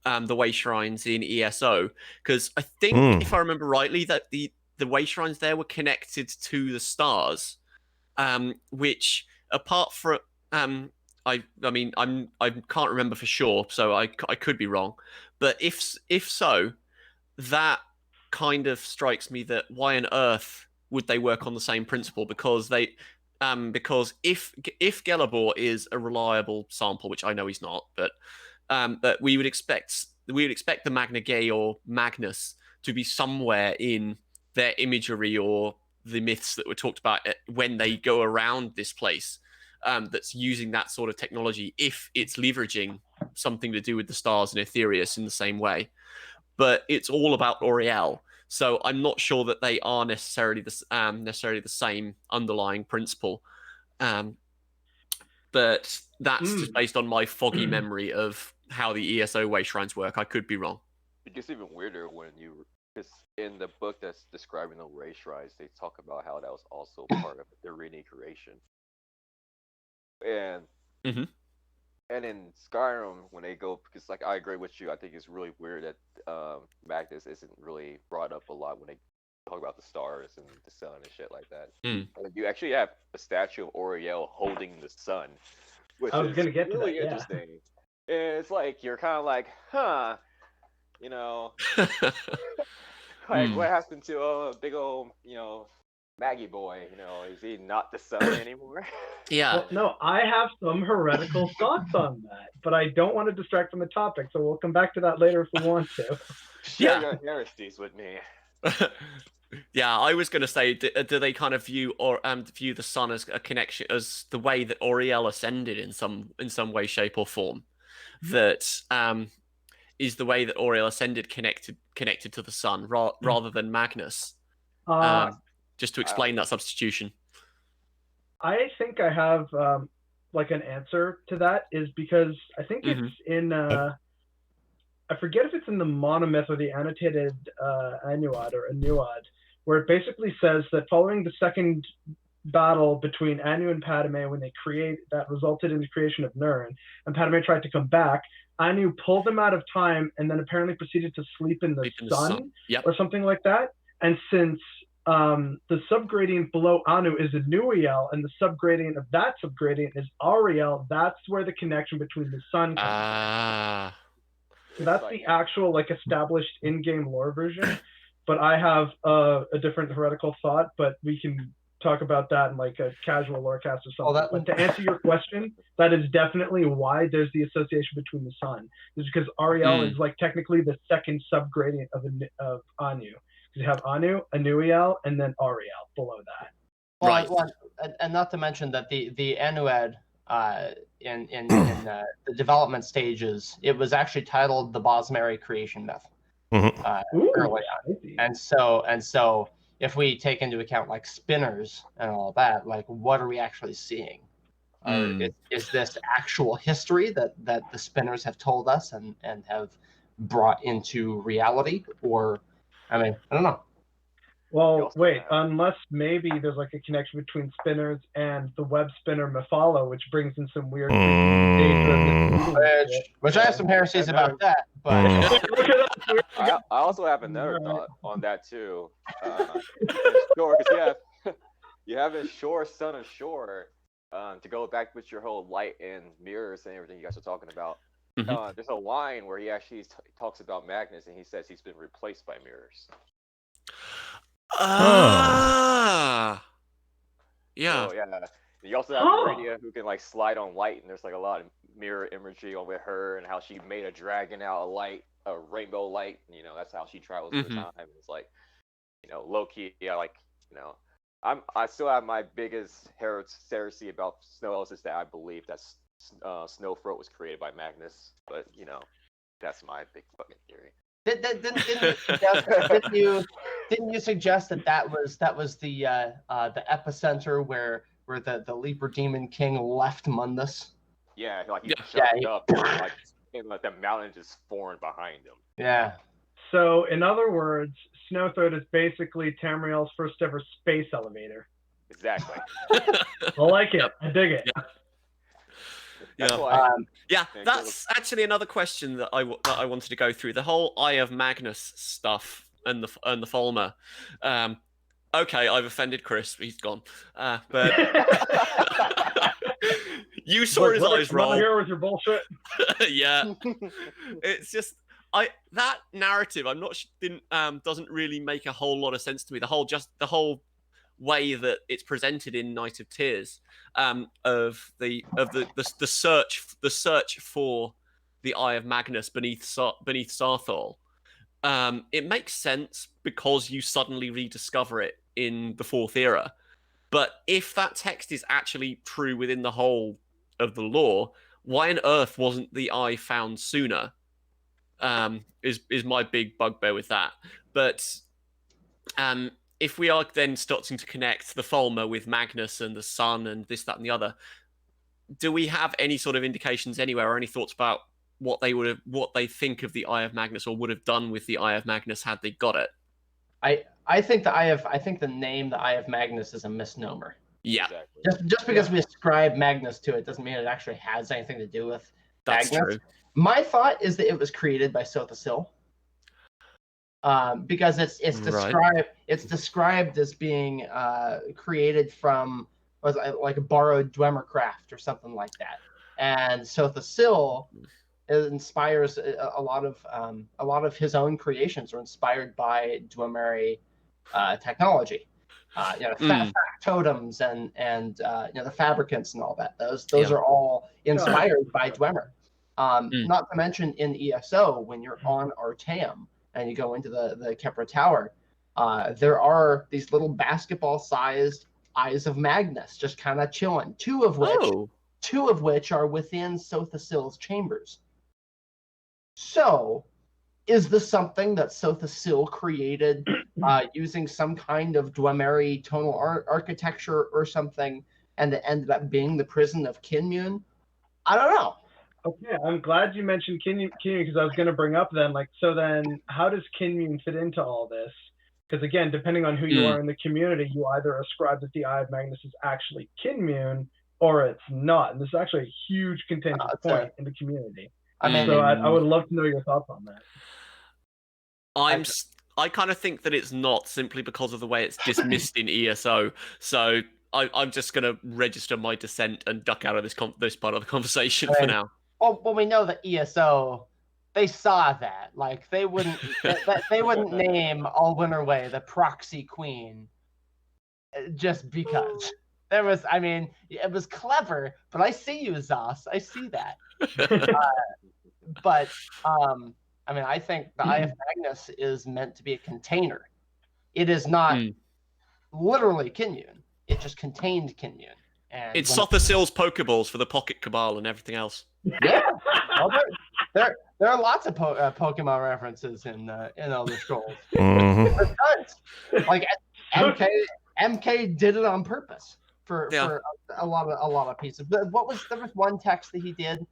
Speaker 1: the way shrines in ESO? Because I think if I remember rightly, that the way shrines there were connected to the stars, which apart from I can't remember for sure, so I could be wrong, but if so, that kind of strikes me that why on earth would they work on the same principle? Because if Gelabor is a reliable sample, which I know he's not, but we would expect the Magna Gay or Magnus to be somewhere in their imagery or the myths that were talked about when they go around this place, that's using that sort of technology, if it's leveraging something to do with the stars and Aetherius in the same way. But it's all about L'Oreal, so I'm not sure that they are necessarily the same underlying principle. But that's just based on my foggy memory of how the ESO way shrines work. I could be wrong.
Speaker 4: It gets even weirder when because in the book that's describing the way shrines, they talk about how that was also part of the Dharini creation. And and in Skyrim, when they go, because like I agree with you, I think it's really weird that Magnus isn't really brought up a lot when they talk about the stars and the sun and shit like that. You actually have a statue of Oriel holding the sun, which
Speaker 5: I was
Speaker 4: is
Speaker 5: gonna get
Speaker 4: really
Speaker 5: to that,
Speaker 4: interesting. And it's like you're kind of like, like what happened to a big old Maggie boy, is he not the sun anymore?
Speaker 1: Yeah.
Speaker 5: Well, no, I have some heretical thoughts on that, but I don't want to distract from the topic, so we'll come back to that later if we want to.
Speaker 4: Share
Speaker 1: Yeah.
Speaker 4: your heresies with me.
Speaker 1: Yeah, I was going to say, do they kind of view view the sun as a connection, as the way that Auriel ascended in some way, shape, or form? That is the way that Auriel ascended connected to the sun rather than Magnus. Just to explain that substitution.
Speaker 5: I think I have like an answer to that, is because I think it's in I forget if it's in the monomyth or the annotated Annuad or Anuad, where it basically says that following the second battle between Anu and Padme, when they that resulted in the creation of Nirn, and Padme tried to come back, Anu pulled them out of time and then apparently proceeded to sleep in the sun.
Speaker 1: Yep.
Speaker 5: Or something like that. And since the subgradient below Anu is Anuiel, and the subgradient of that subgradient is Auriel, that's where the connection between the sun comes from. So that's the actual established in-game lore version. But I have a different heretical thought, but we can talk about that in a casual lorecast or something. But to answer your question, that is definitely why there's the association between the sun. Is because Auriel is technically the second subgradient of Anu. You have Anu, Anuiel, and then Auriel below that.
Speaker 1: Right.
Speaker 3: Well, and not to mention that the Anuad in the development stages, it was actually titled the Bosmeri creation myth early on. And so if we take into account spinners and all that, what are we actually seeing? Is this actual history that the spinners have told us and have brought into reality, or I don't know.
Speaker 5: Well, wait, unless maybe there's a connection between spinners and the web spinner Mephala, which brings in some weird
Speaker 3: which I have some heresies about that, but
Speaker 4: I also have another thought on that too. Sure, because you have a Shore, Son of Shore, to go back with your whole light and mirrors and everything you guys are talking about. There's a line where he actually talks about Magnus, and he says he's been replaced by mirrors.
Speaker 1: Yeah.
Speaker 4: So, yeah. You also have Meridia, who can slide on light, and there's a lot of mirror imagery with her and how she made a dragon out of light, a rainbow light. That's how she travels through time. It's low key. I still have my biggest heresy about Snow Elves is that I believe that Snowthroat was created by Magnus, but that's my big fucking theory.
Speaker 3: Didn't you suggest that was the epicenter where the Leaper Demon King left Mundus?
Speaker 4: Yeah, he jumped up and the mountain just formed behind him.
Speaker 3: Yeah.
Speaker 5: So in other words, Snowthroat is basically Tamriel's first ever space elevator.
Speaker 4: Exactly.
Speaker 5: I like it. I dig it.
Speaker 1: That's actually another question that I wanted to go through. The whole Eye of Magnus stuff and the Falmer. Okay, I've offended Chris. He's gone. But you saw his eyes roll.
Speaker 5: Here with your bullshit.
Speaker 1: Yeah, it's just that narrative. Doesn't really make a whole lot of sense to me. The whole way that it's presented in Night of Tears, of the search for the Eye of Magnus beneath Sarthol. It makes sense because you suddenly rediscover it in the Fourth Era. But if that text is actually true within the whole of the lore, why on earth wasn't the eye found sooner? Is my big bugbear with that. But if we are then starting to connect the Falmer with Magnus and the sun and this, that, and the other, do we have any sort of indications anywhere or any thoughts about what they think of the Eye of Magnus or would have done with the Eye of Magnus had they got it?
Speaker 3: I think the name the Eye of Magnus is a misnomer.
Speaker 1: Yeah.
Speaker 4: Exactly.
Speaker 3: Just because we ascribe Magnus to it doesn't mean it actually has anything to do with
Speaker 1: That's
Speaker 3: Magnus.
Speaker 1: true.
Speaker 3: My thought is that it was created by Sothasil. Because it's described as being created from a borrowed Dwemer craft or something like that, and Sothasil inspires a lot of his own creations are inspired by Dwemeri technology. factotums and the fabricants and all that. Those are all inspired by Dwemer. Not to mention in ESO, when you're on Artaeum and you go into the Kepra Tower, there are these little basketball-sized Eyes of Magnus just kind of chilling. Two of which are within Sothasil's chambers. So, is this something that Sothasil created using some kind of Dwemeri tonal architecture or something, and it ended up being the prison of Kinmune? I don't know.
Speaker 5: Okay, I'm glad you mentioned Kinmune because I was going to bring up then, so then how does Kinmune fit into all this? Because again, depending on who you are in the community, you either ascribe that the Eye of Magnus is actually Kinmune or it's not. And this is actually a huge contentious point in the community. So I would love to know your thoughts on that.
Speaker 1: I kind of think that it's not, simply because of the way it's dismissed in ESO. So I'm just going to register my dissent and duck out of this part of the conversation for now.
Speaker 3: Well, we know that ESO, they saw that. Like, they wouldn't they wouldn't name Allwinterway the proxy queen just because. It was clever, but I see you, Zos. I see that. But I think the Eye of Magnus is meant to be a container. It is not literally Kinmune. It just contained Kinmune. And
Speaker 1: it's Sothasil's Pokeballs for the Pocket Cabal and everything else.
Speaker 3: Yeah. Well, there are lots of Pokemon references in Elder Scrolls. Like MK did it on purpose for a lot of pieces. But there was one text that he did.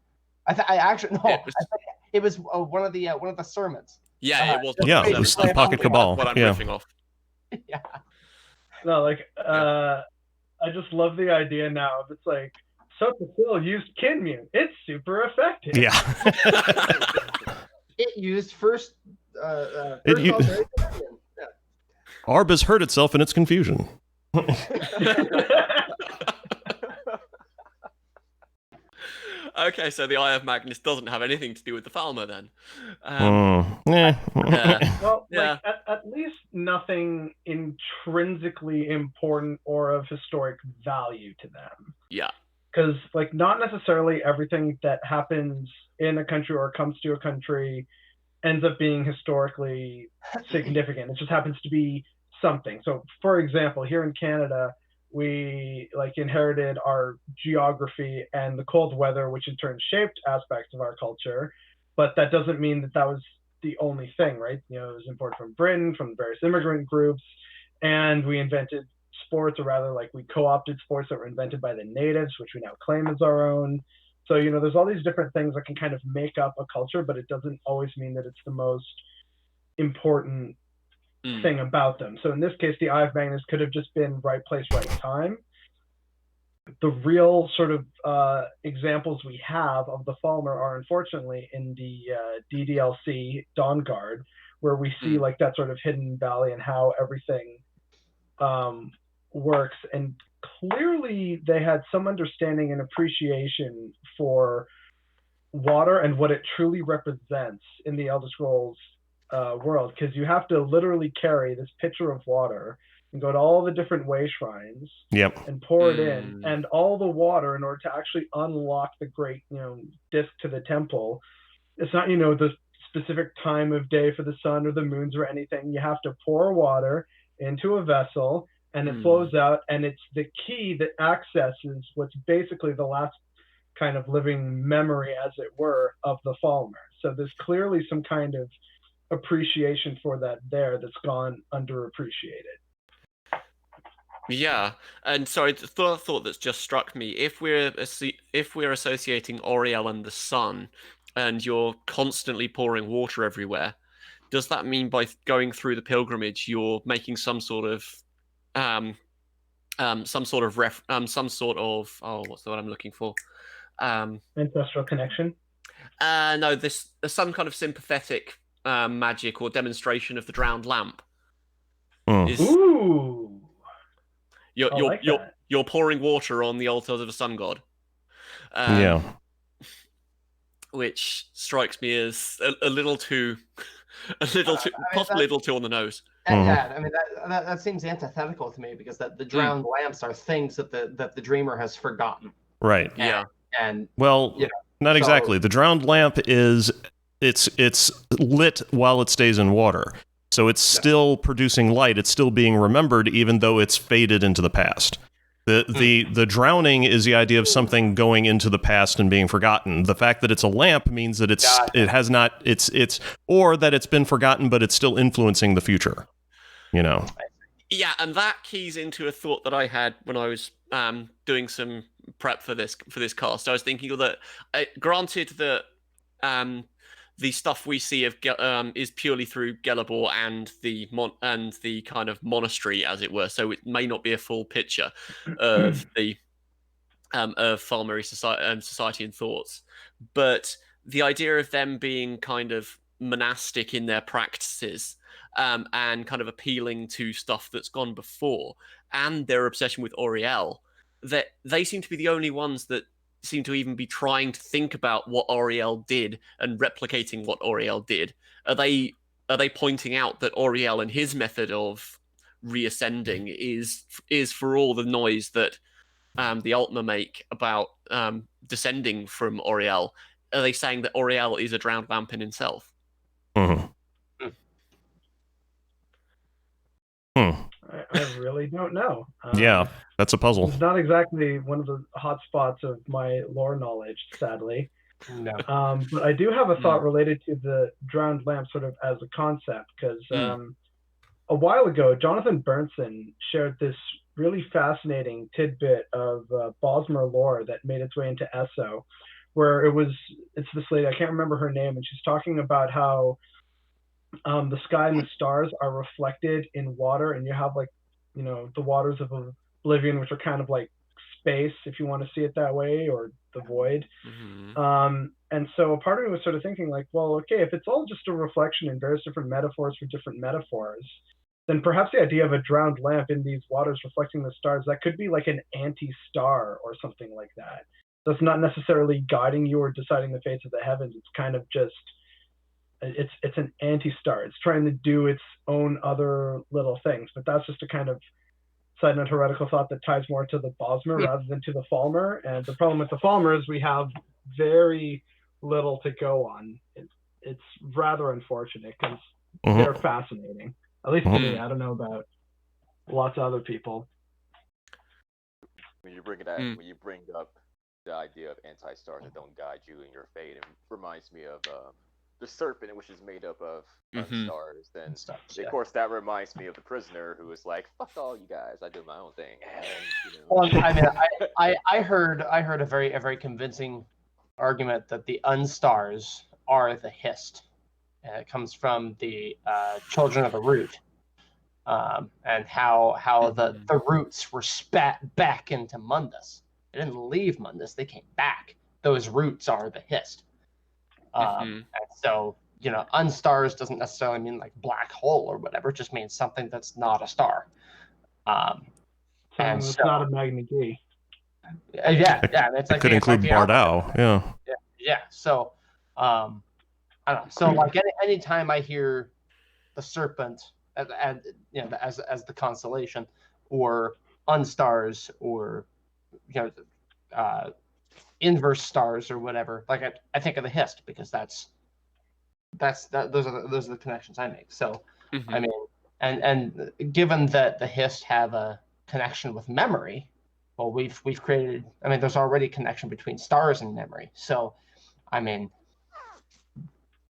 Speaker 3: It was one of the sermons.
Speaker 1: Yeah, it was.
Speaker 2: It was the Pocket Cabal.
Speaker 1: What I'm riffing off.
Speaker 3: Yeah.
Speaker 5: No, I just love the idea now. It's like, Sothasil used Kinmune. It's super effective.
Speaker 2: Yeah.
Speaker 3: It used first.
Speaker 2: Arb has hurt itself in its confusion.
Speaker 1: Okay, so the Eye of Magnus doesn't have anything to do with the Falmer then.
Speaker 5: Well, at least nothing intrinsically important or of historic value to them.
Speaker 1: Yeah.
Speaker 5: Because, not necessarily everything that happens in a country or comes to a country ends up being historically significant. It just happens to be something. So, for example, here in Canada, we inherited our geography and the cold weather, which in turn shaped aspects of our culture. But that doesn't mean that was the only thing, right? It was imported from Britain, from various immigrant groups, and we invented sports, or rather, we co-opted sports that were invented by the natives, which we now claim as our own. So, there's all these different things that can kind of make up a culture, but it doesn't always mean that it's the most important thing about them. So in this case, the Eye of Magnus could have just been right place, right time. The real sort of examples we have of the Falmer are unfortunately in the DDLC Dawnguard, where we see that sort of hidden valley and how everything works. And clearly they had some understanding and appreciation for water and what it truly represents in the Elder Scrolls world, because you have to literally carry this pitcher of water and go to all the different way shrines and pour it in, and all the water in order to actually unlock the great disc to the temple. It's not the specific time of day for the sun or the moons or anything. You have to pour water into a vessel and it flows out, and it's the key that accesses what's basically the last kind of living memory, as it were, of the Falmer. So there's clearly some kind of appreciation for that there that's gone underappreciated.
Speaker 1: Yeah, and sorry, the thought that's just struck me: if we're associating Oriel and the sun, and you're constantly pouring water everywhere, does that mean by going through the pilgrimage you're making some sort of what's the word I'm looking for?
Speaker 5: Ancestral connection?
Speaker 1: No, some kind of sympathetic magic or demonstration of the drowned lamp.
Speaker 5: Ooh.
Speaker 1: You're pouring water on the altars of a sun god. Which strikes me as a little too, possibly a little too on the nose.
Speaker 3: And yeah, I mean that seems antithetical to me because the drowned lamps are things that the dreamer has forgotten.
Speaker 2: Right.
Speaker 1: Yeah.
Speaker 3: And
Speaker 2: well,
Speaker 3: you know,
Speaker 2: not exactly. The drowned lamp is it's lit while it stays in water. So it's still producing light. It's still being remembered, even though it's faded into the past. The drowning is the idea of something going into the past and being forgotten. The fact that it's a lamp means that it's or that it's been forgotten, but it's still influencing the future.
Speaker 1: Yeah, and that keys into a thought that I had when I was doing some prep for this cast. I was thinking that, granted that the stuff we see of is purely through Gelabor and the kind of monastery, as it were. So it may not be a full picture of the of Falmer society and thoughts, but the idea of them being kind of monastic in their practices and kind of appealing to stuff that's gone before, and their obsession with Auriel, that they seem to be the only ones that seem to even be trying to think about what Auriel did and replicating what Auriel did. Are they pointing out that Auriel and his method of reascending is for all the noise that the Ultima make about descending from Auriel? Are they saying that Auriel is a drowned lamp in himself?
Speaker 2: Mm-hmm.
Speaker 5: I really don't know.
Speaker 2: Yeah, that's a puzzle.
Speaker 5: It's not exactly one of the hot spots of my lore knowledge, sadly.
Speaker 3: No.
Speaker 5: But I do have a thought related to the drowned lamp sort of as a concept, because a while ago, Jonathan Bernson shared this really fascinating tidbit of Bosmer lore that made its way into Esso, where it's this lady, I can't remember her name, and she's talking about how the sky and the stars are reflected in water, and you have the waters of oblivion, which are kind of like space, if you want to see it that way, or the void. And so a part of me was sort of thinking like, well, okay, if it's all just a reflection in various different metaphors for different metaphors, then perhaps the idea of a drowned lamp in these waters reflecting the stars, that could be like an anti-star or something like that. That's not necessarily guiding you or deciding the fates of the heavens. It's kind of just it's an anti-star. It's trying to do its own other little things. But that's just a kind of side note heretical thought that ties more to the Bosmer rather than to the Falmer. And the problem with the Falmer is we have very little to go on. It's rather unfortunate because they're fascinating. At least to me. I don't know about lots of other people.
Speaker 4: When you bring up the idea of anti-stars that don't guide you in your fate, it reminds me of the serpent, which is made up of stars. Then, of course, that reminds me of the prisoner who was like, "Fuck all you guys, I do my own thing." And,
Speaker 3: Well, I mean, I heard a very convincing argument that the unstars are the hist. And it comes from the Children of the Root, and how the roots were spat back into Mundus. They didn't leave Mundus; they came back. Those roots are the hist. And so, unstars doesn't necessarily mean like black hole or whatever. It just means something that's not a star.
Speaker 5: And it's not a Magna G.
Speaker 3: Yeah. It's like,
Speaker 2: it could include Bardau.
Speaker 3: Yeah. So, I don't know. So, like anytime I hear the serpent as the constellation, or unstars, or inverse stars or whatever, like I think of the hist, because those are the connections I make. So I mean, and given that the hist have a connection with memory, well, we've created, I mean, there's already a connection between stars and memory. So I mean,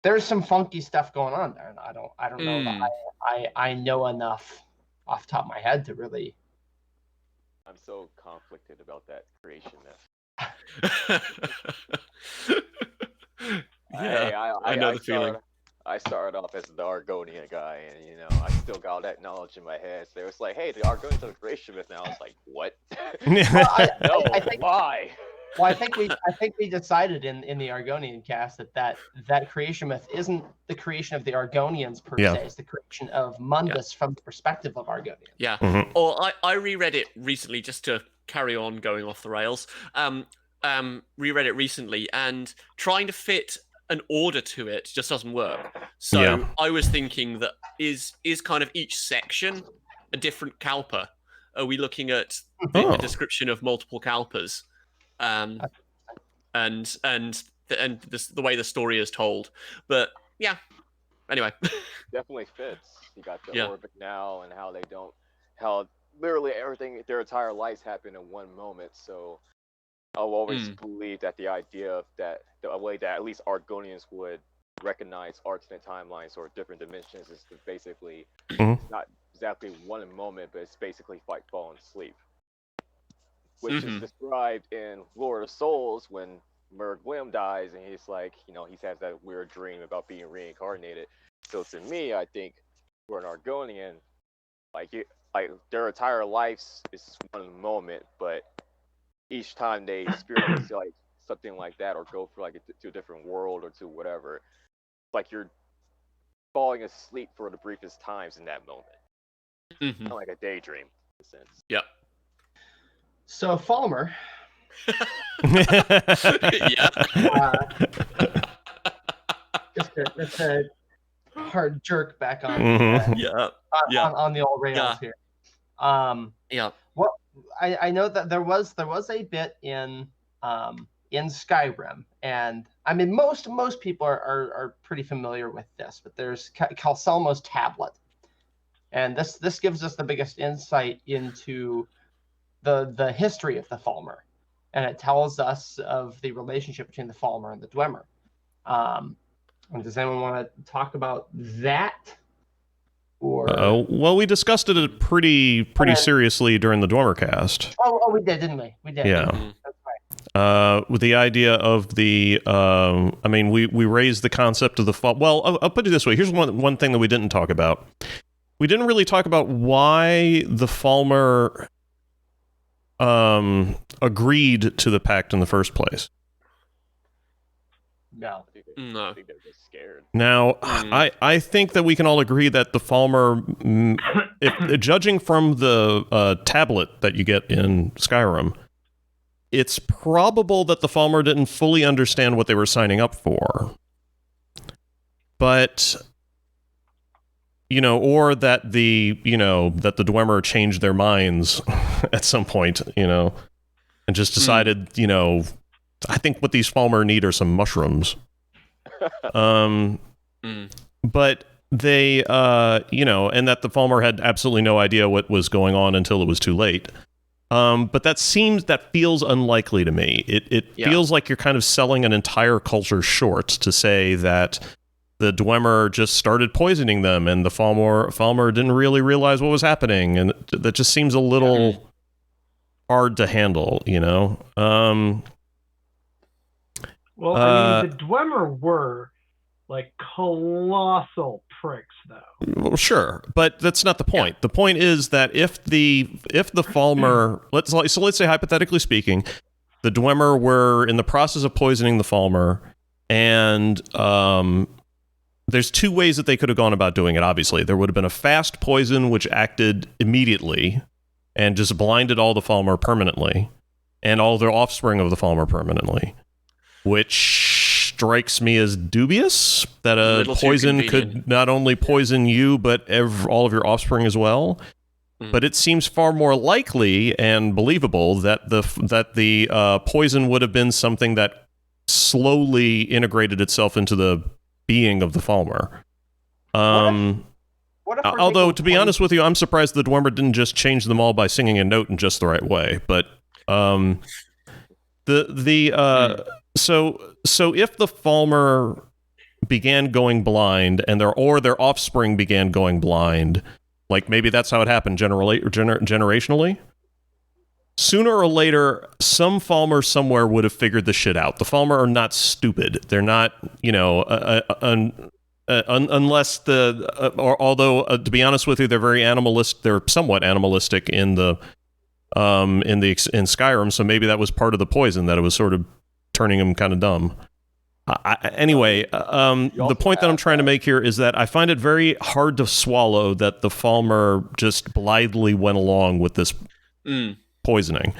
Speaker 3: there's some funky stuff going on there, and I don't know that I know enough off the top of my head to really.
Speaker 4: I'm so conflicted about that creation myth.
Speaker 1: I know the feeling.
Speaker 4: I started off as the Argonian guy, and I still got all that knowledge in my head. So it was like, hey, the Argonians are the creation myth now. I was like, what?
Speaker 3: Well, I think
Speaker 4: why?
Speaker 3: Well, I think we decided in the Argonian cast that creation myth isn't the creation of the Argonians per se. It's the creation of Mundus from the perspective of Argonians.
Speaker 1: Yeah. Or I reread it recently, just to carry on going off the rails. Reread it recently and trying to fit an order to it just doesn't work. So
Speaker 2: Yeah.
Speaker 1: I was thinking that is kind of each section a different Kalpa? Are we looking at the description of multiple Kalpas, and the way the story is told? But yeah, anyway,
Speaker 4: Definitely fits. You got the orbit now, and how literally everything, their entire lives happen in one moment. So I've always believed that the idea of that, the way that at least Argonians would recognize alternate timelines or different dimensions is to basically not exactly one moment, but it's basically like falling asleep, which is described in Lord of Souls when Merglim dies, and he's like, he has that weird dream about being reincarnated. So to me, I think for an Argonian, like their entire lives is one moment, but each time they experience like something like that, or go for like to a different world or to whatever, like you're falling asleep for the briefest times in that moment. Kind of like a daydream, in a sense.
Speaker 1: Yep.
Speaker 3: So Falmer. Just a hard jerk back on on the old rails here. Well, I know that there was a bit in Skyrim, and I mean most people are pretty familiar with this, but there's Calcelmo's tablet, and this gives us the biggest insight into the history of the Falmer, and it tells us of the relationship between the Falmer and the Dwemer. And does anyone want to talk about that? Or
Speaker 2: well, we discussed it pretty seriously during the Dwemer cast.
Speaker 3: Oh, we did, didn't we? We did.
Speaker 2: Yeah.
Speaker 3: That's right.
Speaker 2: With the idea of the, I mean, we raised the concept of the fall. Well, I'll put it this way. Here's one thing that we didn't talk about. We didn't really talk about why the Falmer agreed to the pact in the first place.
Speaker 3: No.
Speaker 4: I think they're just scared.
Speaker 2: Now, I think that we can all agree that the Falmer, judging from the tablet that you get in Skyrim, it's probable that the Falmer didn't fully understand what they were signing up for. But, or that the Dwemer changed their minds at some point, and just decided, I think what these Falmer need are some mushrooms. But they, and that the Falmer had absolutely no idea what was going on until it was too late. But that feels unlikely to me. It feels like you're kind of selling an entire culture short to say that the Dwemer just started poisoning them and the Falmer didn't really realize what was happening, and that just seems a little hard to handle,
Speaker 5: Well, I mean, the Dwemer were like colossal pricks, though.
Speaker 2: Well, sure, but that's not the point. The point is that if the Falmer, let's say hypothetically speaking, the Dwemer were in the process of poisoning the Falmer, and there's two ways that they could have gone about doing it. Obviously, there would have been a fast poison which acted immediately and just blinded all the Falmer permanently, and all their offspring of the Falmer permanently. Which strikes me as dubious, that a poison could not only poison you, but all of your offspring as well. But it seems far more likely and believable that the poison would have been something that slowly integrated itself into the being of the Falmer. Although, to be honest with you, I'm surprised the Dwemer didn't just change them all by singing a note in just the right way. But So if the Falmer began going blind and their offspring began going blind, like maybe that's how it happened generationally, sooner or later, some Falmer somewhere would have figured the shit out. The Falmer are not stupid. They're not, unless although to be honest with you, they're very animalistic. They're somewhat animalistic in Skyrim. So maybe that was part of the poison, that it was sort of turning them kind of dumb. Anyway, the point that I'm trying to make here is that I find it very hard to swallow that the Falmer just blithely went along with this poisoning.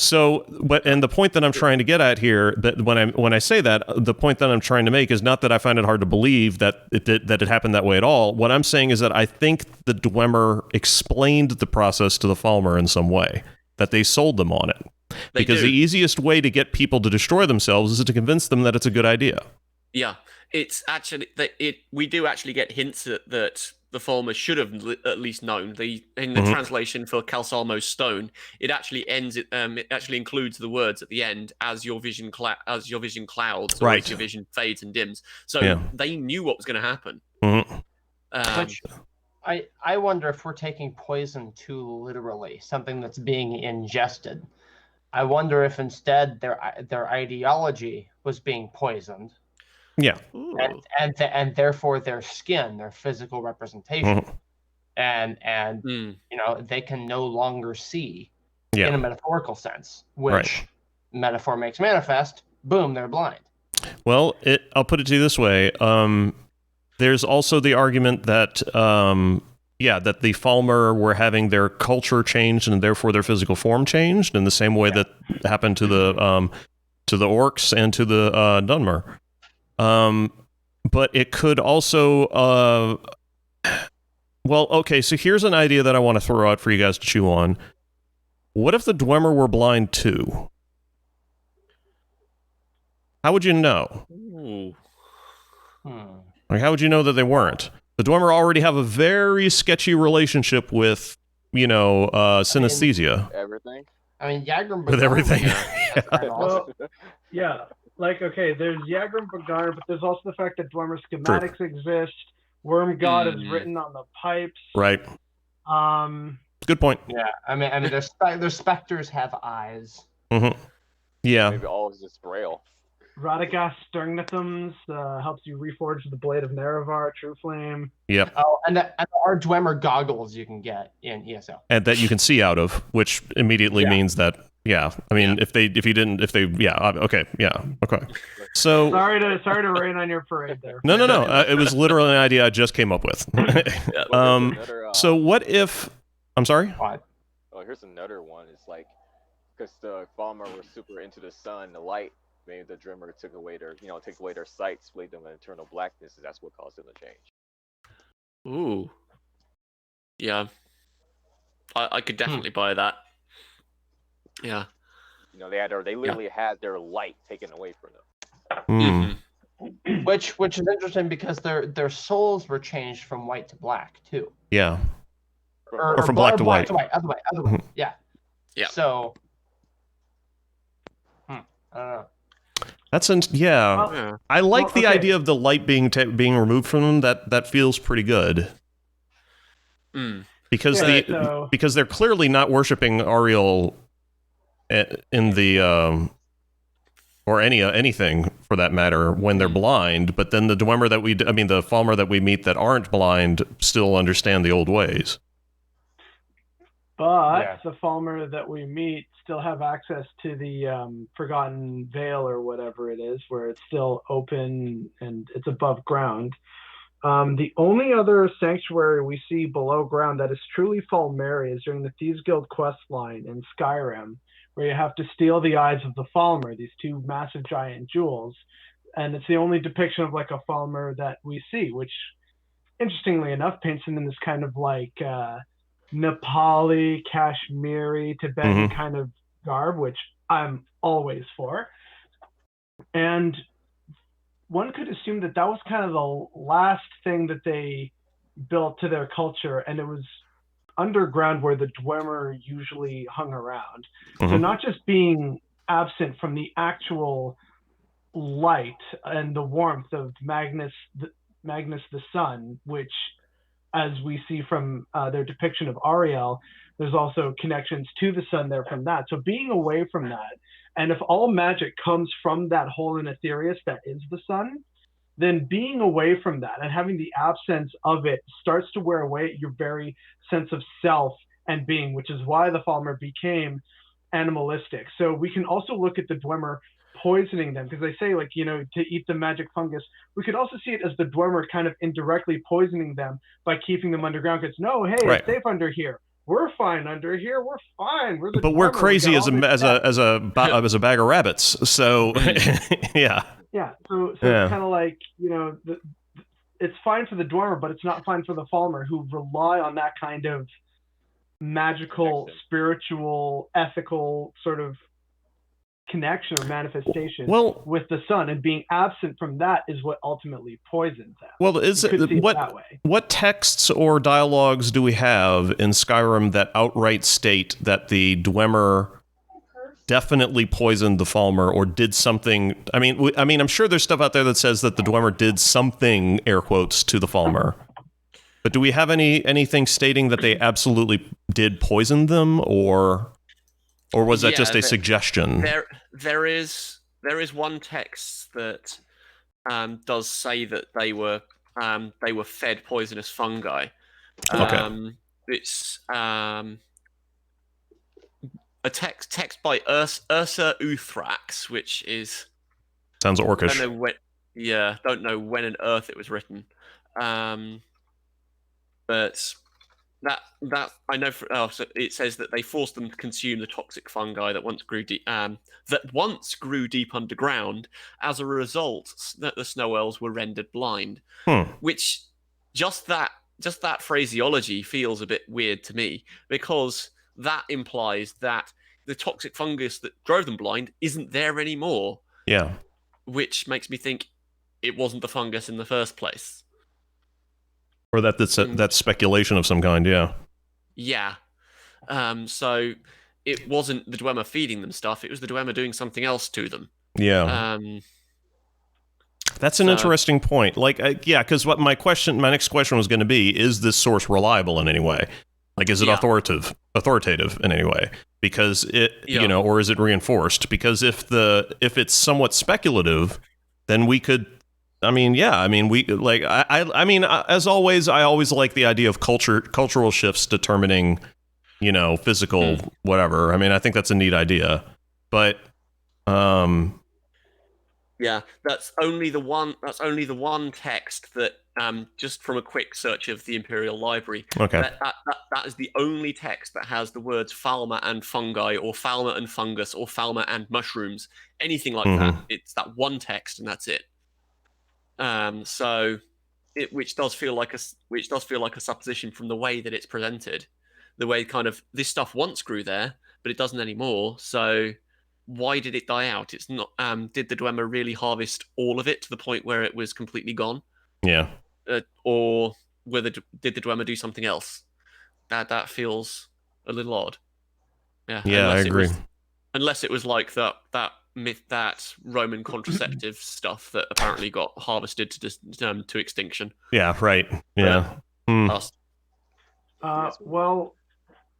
Speaker 2: So, and the point that I'm trying to get at here, that when I say that, the point that I'm trying to make is not that I find it hard to believe that it happened that way at all. What I'm saying is that I think the Dwemer explained the process to the Falmer in some way, that they sold them on it. Because the easiest way to get people to destroy themselves is to convince them that it's a good idea.
Speaker 1: Yeah, it's actually we do actually get hints that the Falmer should have at least known. In the translation for Calsalmo's stone, it actually ends. It actually includes the words at the end, as your vision clouds, or as your vision fades and dims. So they knew what was going to happen.
Speaker 3: Which I wonder if we're taking poison too literally, something that's being ingested. I wonder if instead their ideology was being poisoned.
Speaker 2: Yeah.
Speaker 3: And therefore their skin, their physical representation, and they can no longer see in a metaphorical sense, which metaphor makes manifest. Boom, they're blind.
Speaker 2: Well, I'll put it to you this way. There's also the argument that that the Falmer were having their culture changed and therefore their physical form changed in the same way that happened to the orcs and to the Dwemer. But it could also so here's an idea that I want to throw out for you guys to chew on. What if the Dwemer were blind too? How would you know? Like, how would you know that they weren't? The Dwemer already have a very sketchy relationship with, synesthesia.
Speaker 4: Everything.
Speaker 3: I mean, Yagrum
Speaker 2: with everything.
Speaker 5: Well, yeah. Like, okay, there's Yagrum Bagar, but there's also the fact that Dwemer schematics exist. Worm God is written on the pipes.
Speaker 2: Right. Good point.
Speaker 3: Yeah, I mean, their specters have eyes.
Speaker 2: Yeah.
Speaker 4: Maybe all is just braille.
Speaker 5: Radagast Sterngnithms helps you reforge the Blade of Nerevar, True Flame.
Speaker 2: Yep.
Speaker 3: Oh, and there are Dwemer goggles you can get in ESO.
Speaker 2: And that you can see out of, which immediately means that, I mean, okay. So
Speaker 5: sorry to rain on your parade there.
Speaker 2: No. It was literally an idea I just came up with. So what if? I'm sorry.
Speaker 3: What?
Speaker 4: Oh, here's another one. It's like because the Falmer were super into the sun, the light. Maybe the Dwemer took away their sight, split them in eternal blackness, and that's what caused them to change.
Speaker 1: Ooh. Yeah. I could definitely buy that. Yeah.
Speaker 4: They literally had their light taken away from them.
Speaker 3: Which is interesting because their souls were changed from white to black too.
Speaker 2: Yeah. Or from black to white.
Speaker 3: Other way. Yeah.
Speaker 1: Yeah.
Speaker 3: So. I don't know.
Speaker 2: That's I like the idea of the light being removed from them. That feels pretty good. Because because they're clearly not worshiping Ariel in the or anything for that matter when they're blind. But then the Dwemer the Falmer that we meet that aren't blind still understand the old ways.
Speaker 5: But the Falmer that we meet still have access to the Forgotten Veil or whatever it is, where it's still open and it's above ground. The only other sanctuary we see below ground that is truly Falmeri is during the Thieves Guild quest line in Skyrim, where you have to steal the eyes of the Falmer, these two massive giant jewels. And it's the only depiction of like a Falmer that we see, which interestingly enough paints him in this kind of like Nepali, Kashmiri, Tibetan kind of garb, which I'm always for. And one could assume that was kind of the last thing that they built to their culture, and it was underground where the Dwemer usually hung around. So not just being absent from the actual light and the warmth of Magnus the sun, which as we see from their depiction of Ariel, there's also connections to the sun there from that. So being away from that, and if all magic comes from that hole in Aetherius that is the sun, then being away from that and having the absence of it starts to wear away at your very sense of self and being, which is why the Falmer became animalistic. So we can also look at the Dwemer poisoning them, because they say, like, to eat the magic fungus. We could also see it as the Dwemer kind of indirectly poisoning them by keeping them underground, because it's safe under here. we're fine under here. We're fine. We're the
Speaker 2: But we're
Speaker 5: Dwemer. We
Speaker 2: crazy
Speaker 5: got
Speaker 2: as
Speaker 5: all this
Speaker 2: as a bag of rabbits. So yeah.
Speaker 5: Yeah, so
Speaker 2: Yeah.
Speaker 5: it's kind of like, it's fine for the Dwemer, but it's not fine for the Falmer, who rely on that kind of magical,
Speaker 4: Connection.
Speaker 5: spiritual, ethical sort of connection or manifestation
Speaker 2: Well,
Speaker 5: with the sun, and being absent from that is what ultimately poisons them.
Speaker 2: well, is
Speaker 5: You could see
Speaker 2: it
Speaker 5: it that way.
Speaker 2: what texts or dialogues do we have in Skyrim that outright state that the Dwemer definitely poisoned the Falmer or did something? I mean, I'm sure there's stuff out there that says that the Dwemer did something, air quotes, to the Falmer. But do we have anything stating that they absolutely did poison them, or was that just a suggestion?
Speaker 1: There is one text that does say that they were fed poisonous fungi.
Speaker 2: Okay.
Speaker 1: It's a text by Ursa Uthrax, which is
Speaker 2: Sounds orcish.
Speaker 1: don't know when on earth it was written, but that I know. So it says that they forced them to consume the toxic fungi that once grew deep underground. As a result, the snow elves were rendered blind. Which just that phraseology feels a bit weird to me, because that implies that the toxic fungus that drove them blind isn't there anymore.
Speaker 2: Yeah.
Speaker 1: Which makes me think it wasn't the fungus in the first place.
Speaker 2: Or that's speculation of some kind, yeah.
Speaker 1: Yeah. So it wasn't the Dwemer feeding them stuff, it was the Dwemer doing something else to them.
Speaker 2: Yeah. That's an interesting point. Like, because what my next question was going to be, is this source reliable in any way? Like, is it authoritative in any way? Because it, or is it reinforced? Because if it's somewhat speculative, then we could. I mean, as always, I always like the idea of cultural shifts determining, physical whatever. I mean, I think that's a neat idea, but
Speaker 1: yeah, that's only the one text that just from a quick search of the Imperial Library.
Speaker 2: Okay.
Speaker 1: That is the only text that has the words Falmer and fungi, or Falmer and fungus, or Falmer and mushrooms, anything like that. It's that one text, and that's it. Which does feel like a supposition from the way that it's presented, the way kind of this stuff once grew there, but it doesn't anymore. So why did it die out? It's not. Did the Dwemer really harvest all of it to the point where it was completely gone?
Speaker 2: Yeah.
Speaker 1: Or did the Dwemer do something else? That feels a little odd. Yeah.
Speaker 2: Yeah, I agree.
Speaker 1: Unless it was like that myth, that Roman contraceptive stuff that apparently got harvested to extinction.
Speaker 2: Yeah, right. Yeah.
Speaker 5: Well,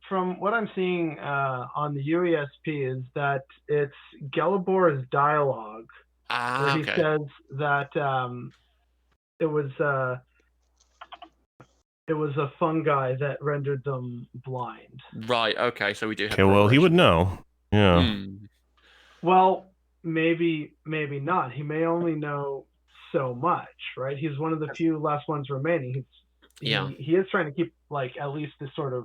Speaker 5: from what I'm seeing on the UESP is that it's Gelibor's dialogue where he says that it was a fungi that rendered them blind.
Speaker 1: Right. Okay. So we do have.
Speaker 2: Okay. Well, he would know. Yeah.
Speaker 5: Well, maybe not. He may only know so much, right? He's one of the few last ones remaining. He is trying to keep at least this sort of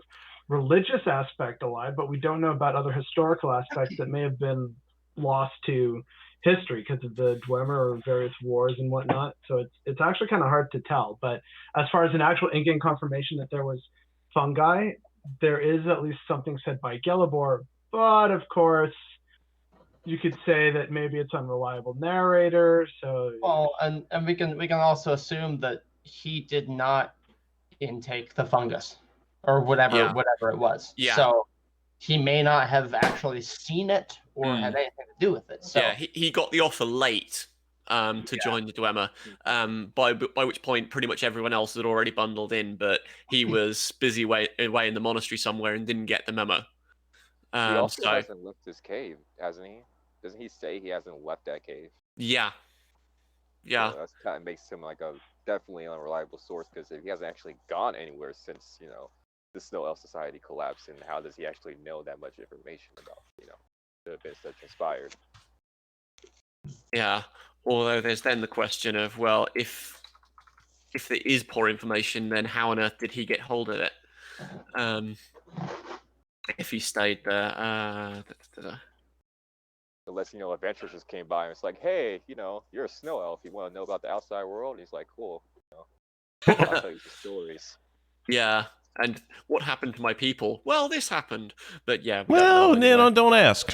Speaker 5: religious aspect alive, but we don't know about other historical aspects that may have been lost to history because of the Dwemer or various wars and whatnot. So it's actually kind of hard to tell. But as far as an actual in-game confirmation that there was fungi, there is at least something said by Gelibor. But of course, you could say that maybe it's unreliable narrator. So
Speaker 3: and we can also assume that he did not intake the fungus or whatever it was.
Speaker 1: Yeah. So
Speaker 3: he may not have actually seen it or had anything to do with it. So
Speaker 1: yeah, he got the offer late to join the Dwemer. By which point pretty much everyone else had already bundled in, but he was busy away in the monastery somewhere and didn't get the memo.
Speaker 4: He also hasn't left his cave, hasn't he? Doesn't he say he hasn't left that cave?
Speaker 1: Yeah.
Speaker 4: So that kind of makes him like a definitely unreliable source, because if he hasn't actually gone anywhere since, the Snow Elf Society collapsed, and how does he actually know that much information about, the events that transpired?
Speaker 1: Yeah. Although there's then the question of, well, if there is poor information, then how on earth did he get hold of it? If he stayed there.
Speaker 4: Unless, adventurers just came by and it's like, hey, you're a snow elf. You want to know about the outside world? And he's like, cool. I'll tell you some stories.
Speaker 1: Yeah. And what happened to my people? Well, this happened. But yeah.
Speaker 2: Well, don't ask.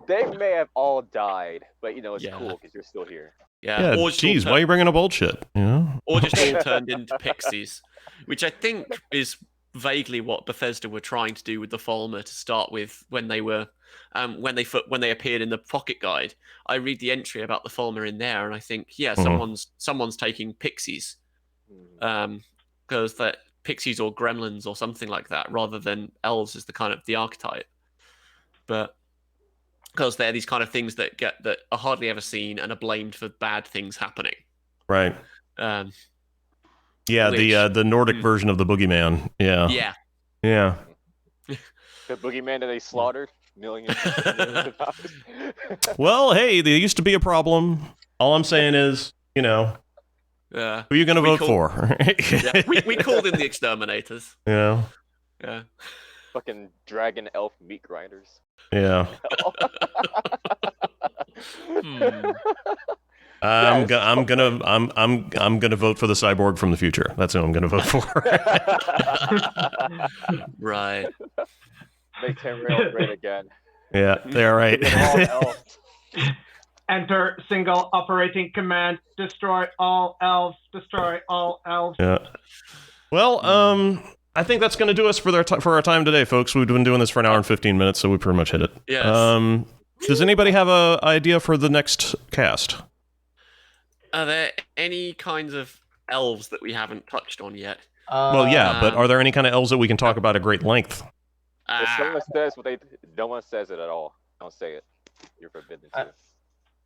Speaker 4: They may have all died, but it's
Speaker 1: Yeah.
Speaker 4: cool because you're still here.
Speaker 1: Yeah.
Speaker 2: Yeah, geez, why are you bringing up old shit?
Speaker 1: Or just all turned into pixies, which I think is vaguely what Bethesda were trying to do with the Falmer to start with when they were when they appeared in the Pocket Guide. I read the entry about the Falmer in there, and I think someone's taking pixies, because that pixies or gremlins or something like that, rather than elves as the kind of the archetype, but because they're these kind of things that are hardly ever seen and are blamed for bad things happening.
Speaker 2: Right. Yeah, the Nordic version of the boogeyman. Yeah.
Speaker 1: Yeah.
Speaker 4: The boogeyman that they slaughtered millions of dollars.
Speaker 2: Well, hey, there used to be a problem. All I'm saying is, who are you going to vote for?
Speaker 1: Yeah, we called in the exterminators.
Speaker 2: Yeah.
Speaker 1: Yeah.
Speaker 4: Fucking dragon elf meat grinders.
Speaker 2: Yeah. I'm gonna vote for the cyborg from the future. That's who I'm gonna vote for.
Speaker 1: Right.
Speaker 4: Make Tamriel great again.
Speaker 2: Yeah, they're right.
Speaker 5: Enter single operating command. Destroy all elves. Destroy all elves.
Speaker 2: Yeah. Well, I think that's going to do us for our time today, folks. We've been doing this for an hour and 15 minutes, so we pretty much hit it.
Speaker 1: Yes.
Speaker 2: Does anybody have an idea for the next cast?
Speaker 1: Are there any kinds of elves that we haven't touched on yet?
Speaker 2: Well, yeah, but are there any kind of elves that we can talk about at great length?
Speaker 4: If someone says no one says it at all. Don't say it. You're forbidden to.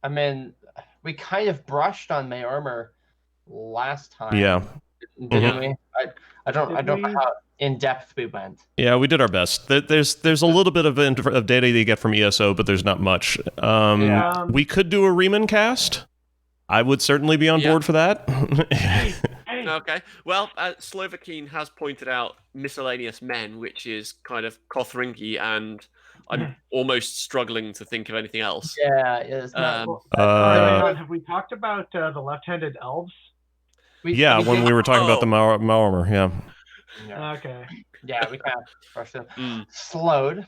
Speaker 3: I mean, we kind of brushed on Mayormer last time.
Speaker 2: Yeah.
Speaker 3: Didn't we? I don't know how in depth we went.
Speaker 2: Yeah, we did our best. There's a little bit of data that you get from ESO, but there's not much. We could do a Riemann cast. I would certainly be on board for that.
Speaker 1: Okay. Well, Slovakine has pointed out miscellaneous men, which is kind of Kothringi, and I'm almost struggling to think of anything else.
Speaker 3: Yeah, it's not.
Speaker 5: Have we talked about the left-handed elves?
Speaker 2: When we were talking about the Maormer, yeah.
Speaker 5: Okay.
Speaker 3: Yeah, we kind of brushed them. Slowed.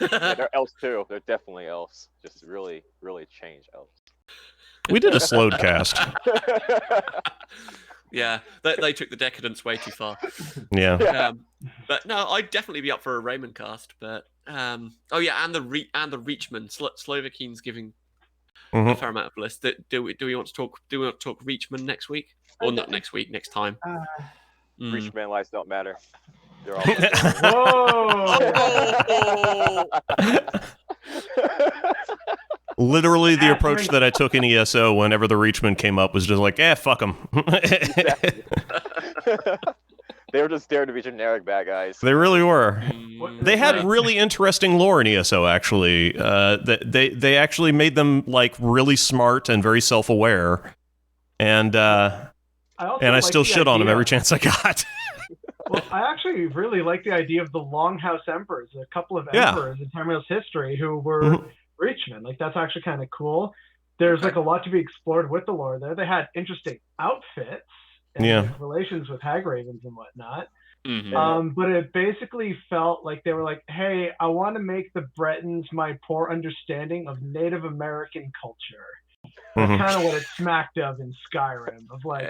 Speaker 4: Yeah, they're elves too. They're definitely elves. Just really, really change elves.
Speaker 2: We did a slowed cast.
Speaker 1: Yeah, they took the decadence way too far.
Speaker 2: Yeah.
Speaker 1: But no, I'd definitely be up for a Raymond cast. But and the Reachman. Slovakine's giving a fair amount of lists. Do we want to talk? Do we want to talk Reachman next week? Or not next week? Next time.
Speaker 4: Reachman lives don't matter. They're all.
Speaker 5: Whoa!
Speaker 2: Literally, the approach that I took in ESO whenever the Reachman came up was just like, fuck them.
Speaker 4: They were just there to be generic bad guys.
Speaker 2: They really were. They had really interesting lore in ESO, actually. They actually made them like really smart and very self-aware. And I still shit on them every chance I got.
Speaker 5: Well, I actually really like the idea of the Longhouse Emperors, a couple of emperors in Tamriel's history who were Reachmen. Like, that's actually kind of cool. There's like a lot to be explored with the lore there. They had interesting outfits and relations with hag ravens and whatnot. But it basically felt like they were like, hey, I want to make the Bretons my poor understanding of Native American culture. That's kind of what it smacked of in Skyrim. Of like,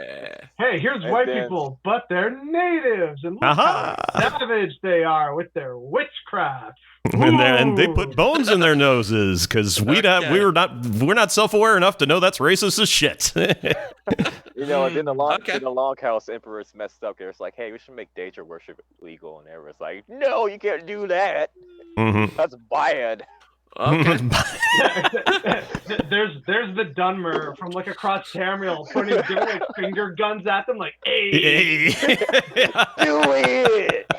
Speaker 5: hey, here's white people, but they're natives, and look how savage they are with their witchcraft.
Speaker 2: And they put bones in their noses because we're not self-aware enough to know that's racist as shit.
Speaker 4: Then the Longhouse Emperors messed up. They're like, hey, we should make Daedra worship illegal, and everyone's like, no, you can't do that. That's bad.
Speaker 1: Okay.
Speaker 5: there's the Dwemer from like across Tamriel giving like finger guns at them, like, hey.
Speaker 4: Do it.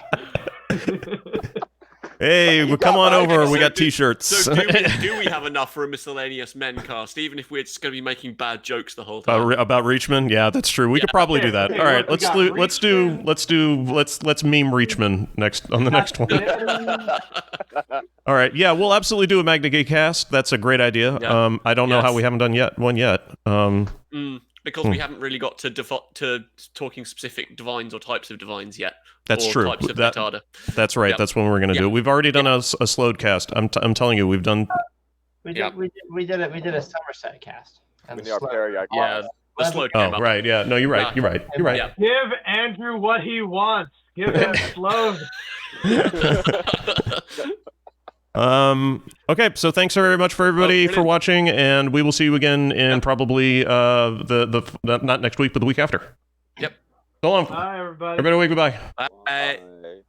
Speaker 2: Hey,
Speaker 4: You
Speaker 2: well, come
Speaker 4: got
Speaker 2: on
Speaker 4: mine.
Speaker 2: over. We got T-shirts.
Speaker 1: So do we have enough for a miscellaneous men cast, even if we're just going to be making bad jokes the whole time?
Speaker 2: About Reachman? Yeah, that's true. We could probably do that.
Speaker 5: Hey,
Speaker 2: All right,
Speaker 5: look, we
Speaker 2: let's
Speaker 5: got
Speaker 2: meme Reachman next on the next one. All right, yeah, we'll absolutely do a Magna Gay cast. That's a great idea.
Speaker 1: Yeah.
Speaker 2: I don't know how
Speaker 1: Yes.
Speaker 2: we haven't done one yet.
Speaker 1: Because we haven't really got to talking specific divines or types of divines yet.
Speaker 2: That's
Speaker 1: or
Speaker 2: true.
Speaker 1: Types of
Speaker 2: That-
Speaker 1: Metada.
Speaker 2: That's right.
Speaker 1: Yep.
Speaker 2: That's what we're gonna do.
Speaker 1: Yep.
Speaker 2: We've already done a slowed cast. I'm telling you, we've done.
Speaker 3: We did,
Speaker 1: Yeah.
Speaker 3: we did a Somerset cast. And
Speaker 4: When
Speaker 3: the
Speaker 4: the
Speaker 3: slow-
Speaker 4: Arperia
Speaker 1: Yeah, the slow came
Speaker 2: Oh,
Speaker 1: up.
Speaker 2: right. Yeah. No, you're right. You're right. You're right.
Speaker 1: Yeah.
Speaker 5: Give Andrew what he wants. Give him slowed.
Speaker 2: Okay, so thanks very much for everybody for
Speaker 1: brilliant.
Speaker 2: watching, and we will see you again in probably the not next week, but the week after.
Speaker 1: Yep.
Speaker 2: So long.
Speaker 5: Bye, everybody.
Speaker 2: Everybody, goodbye.
Speaker 1: Bye.
Speaker 4: Bye.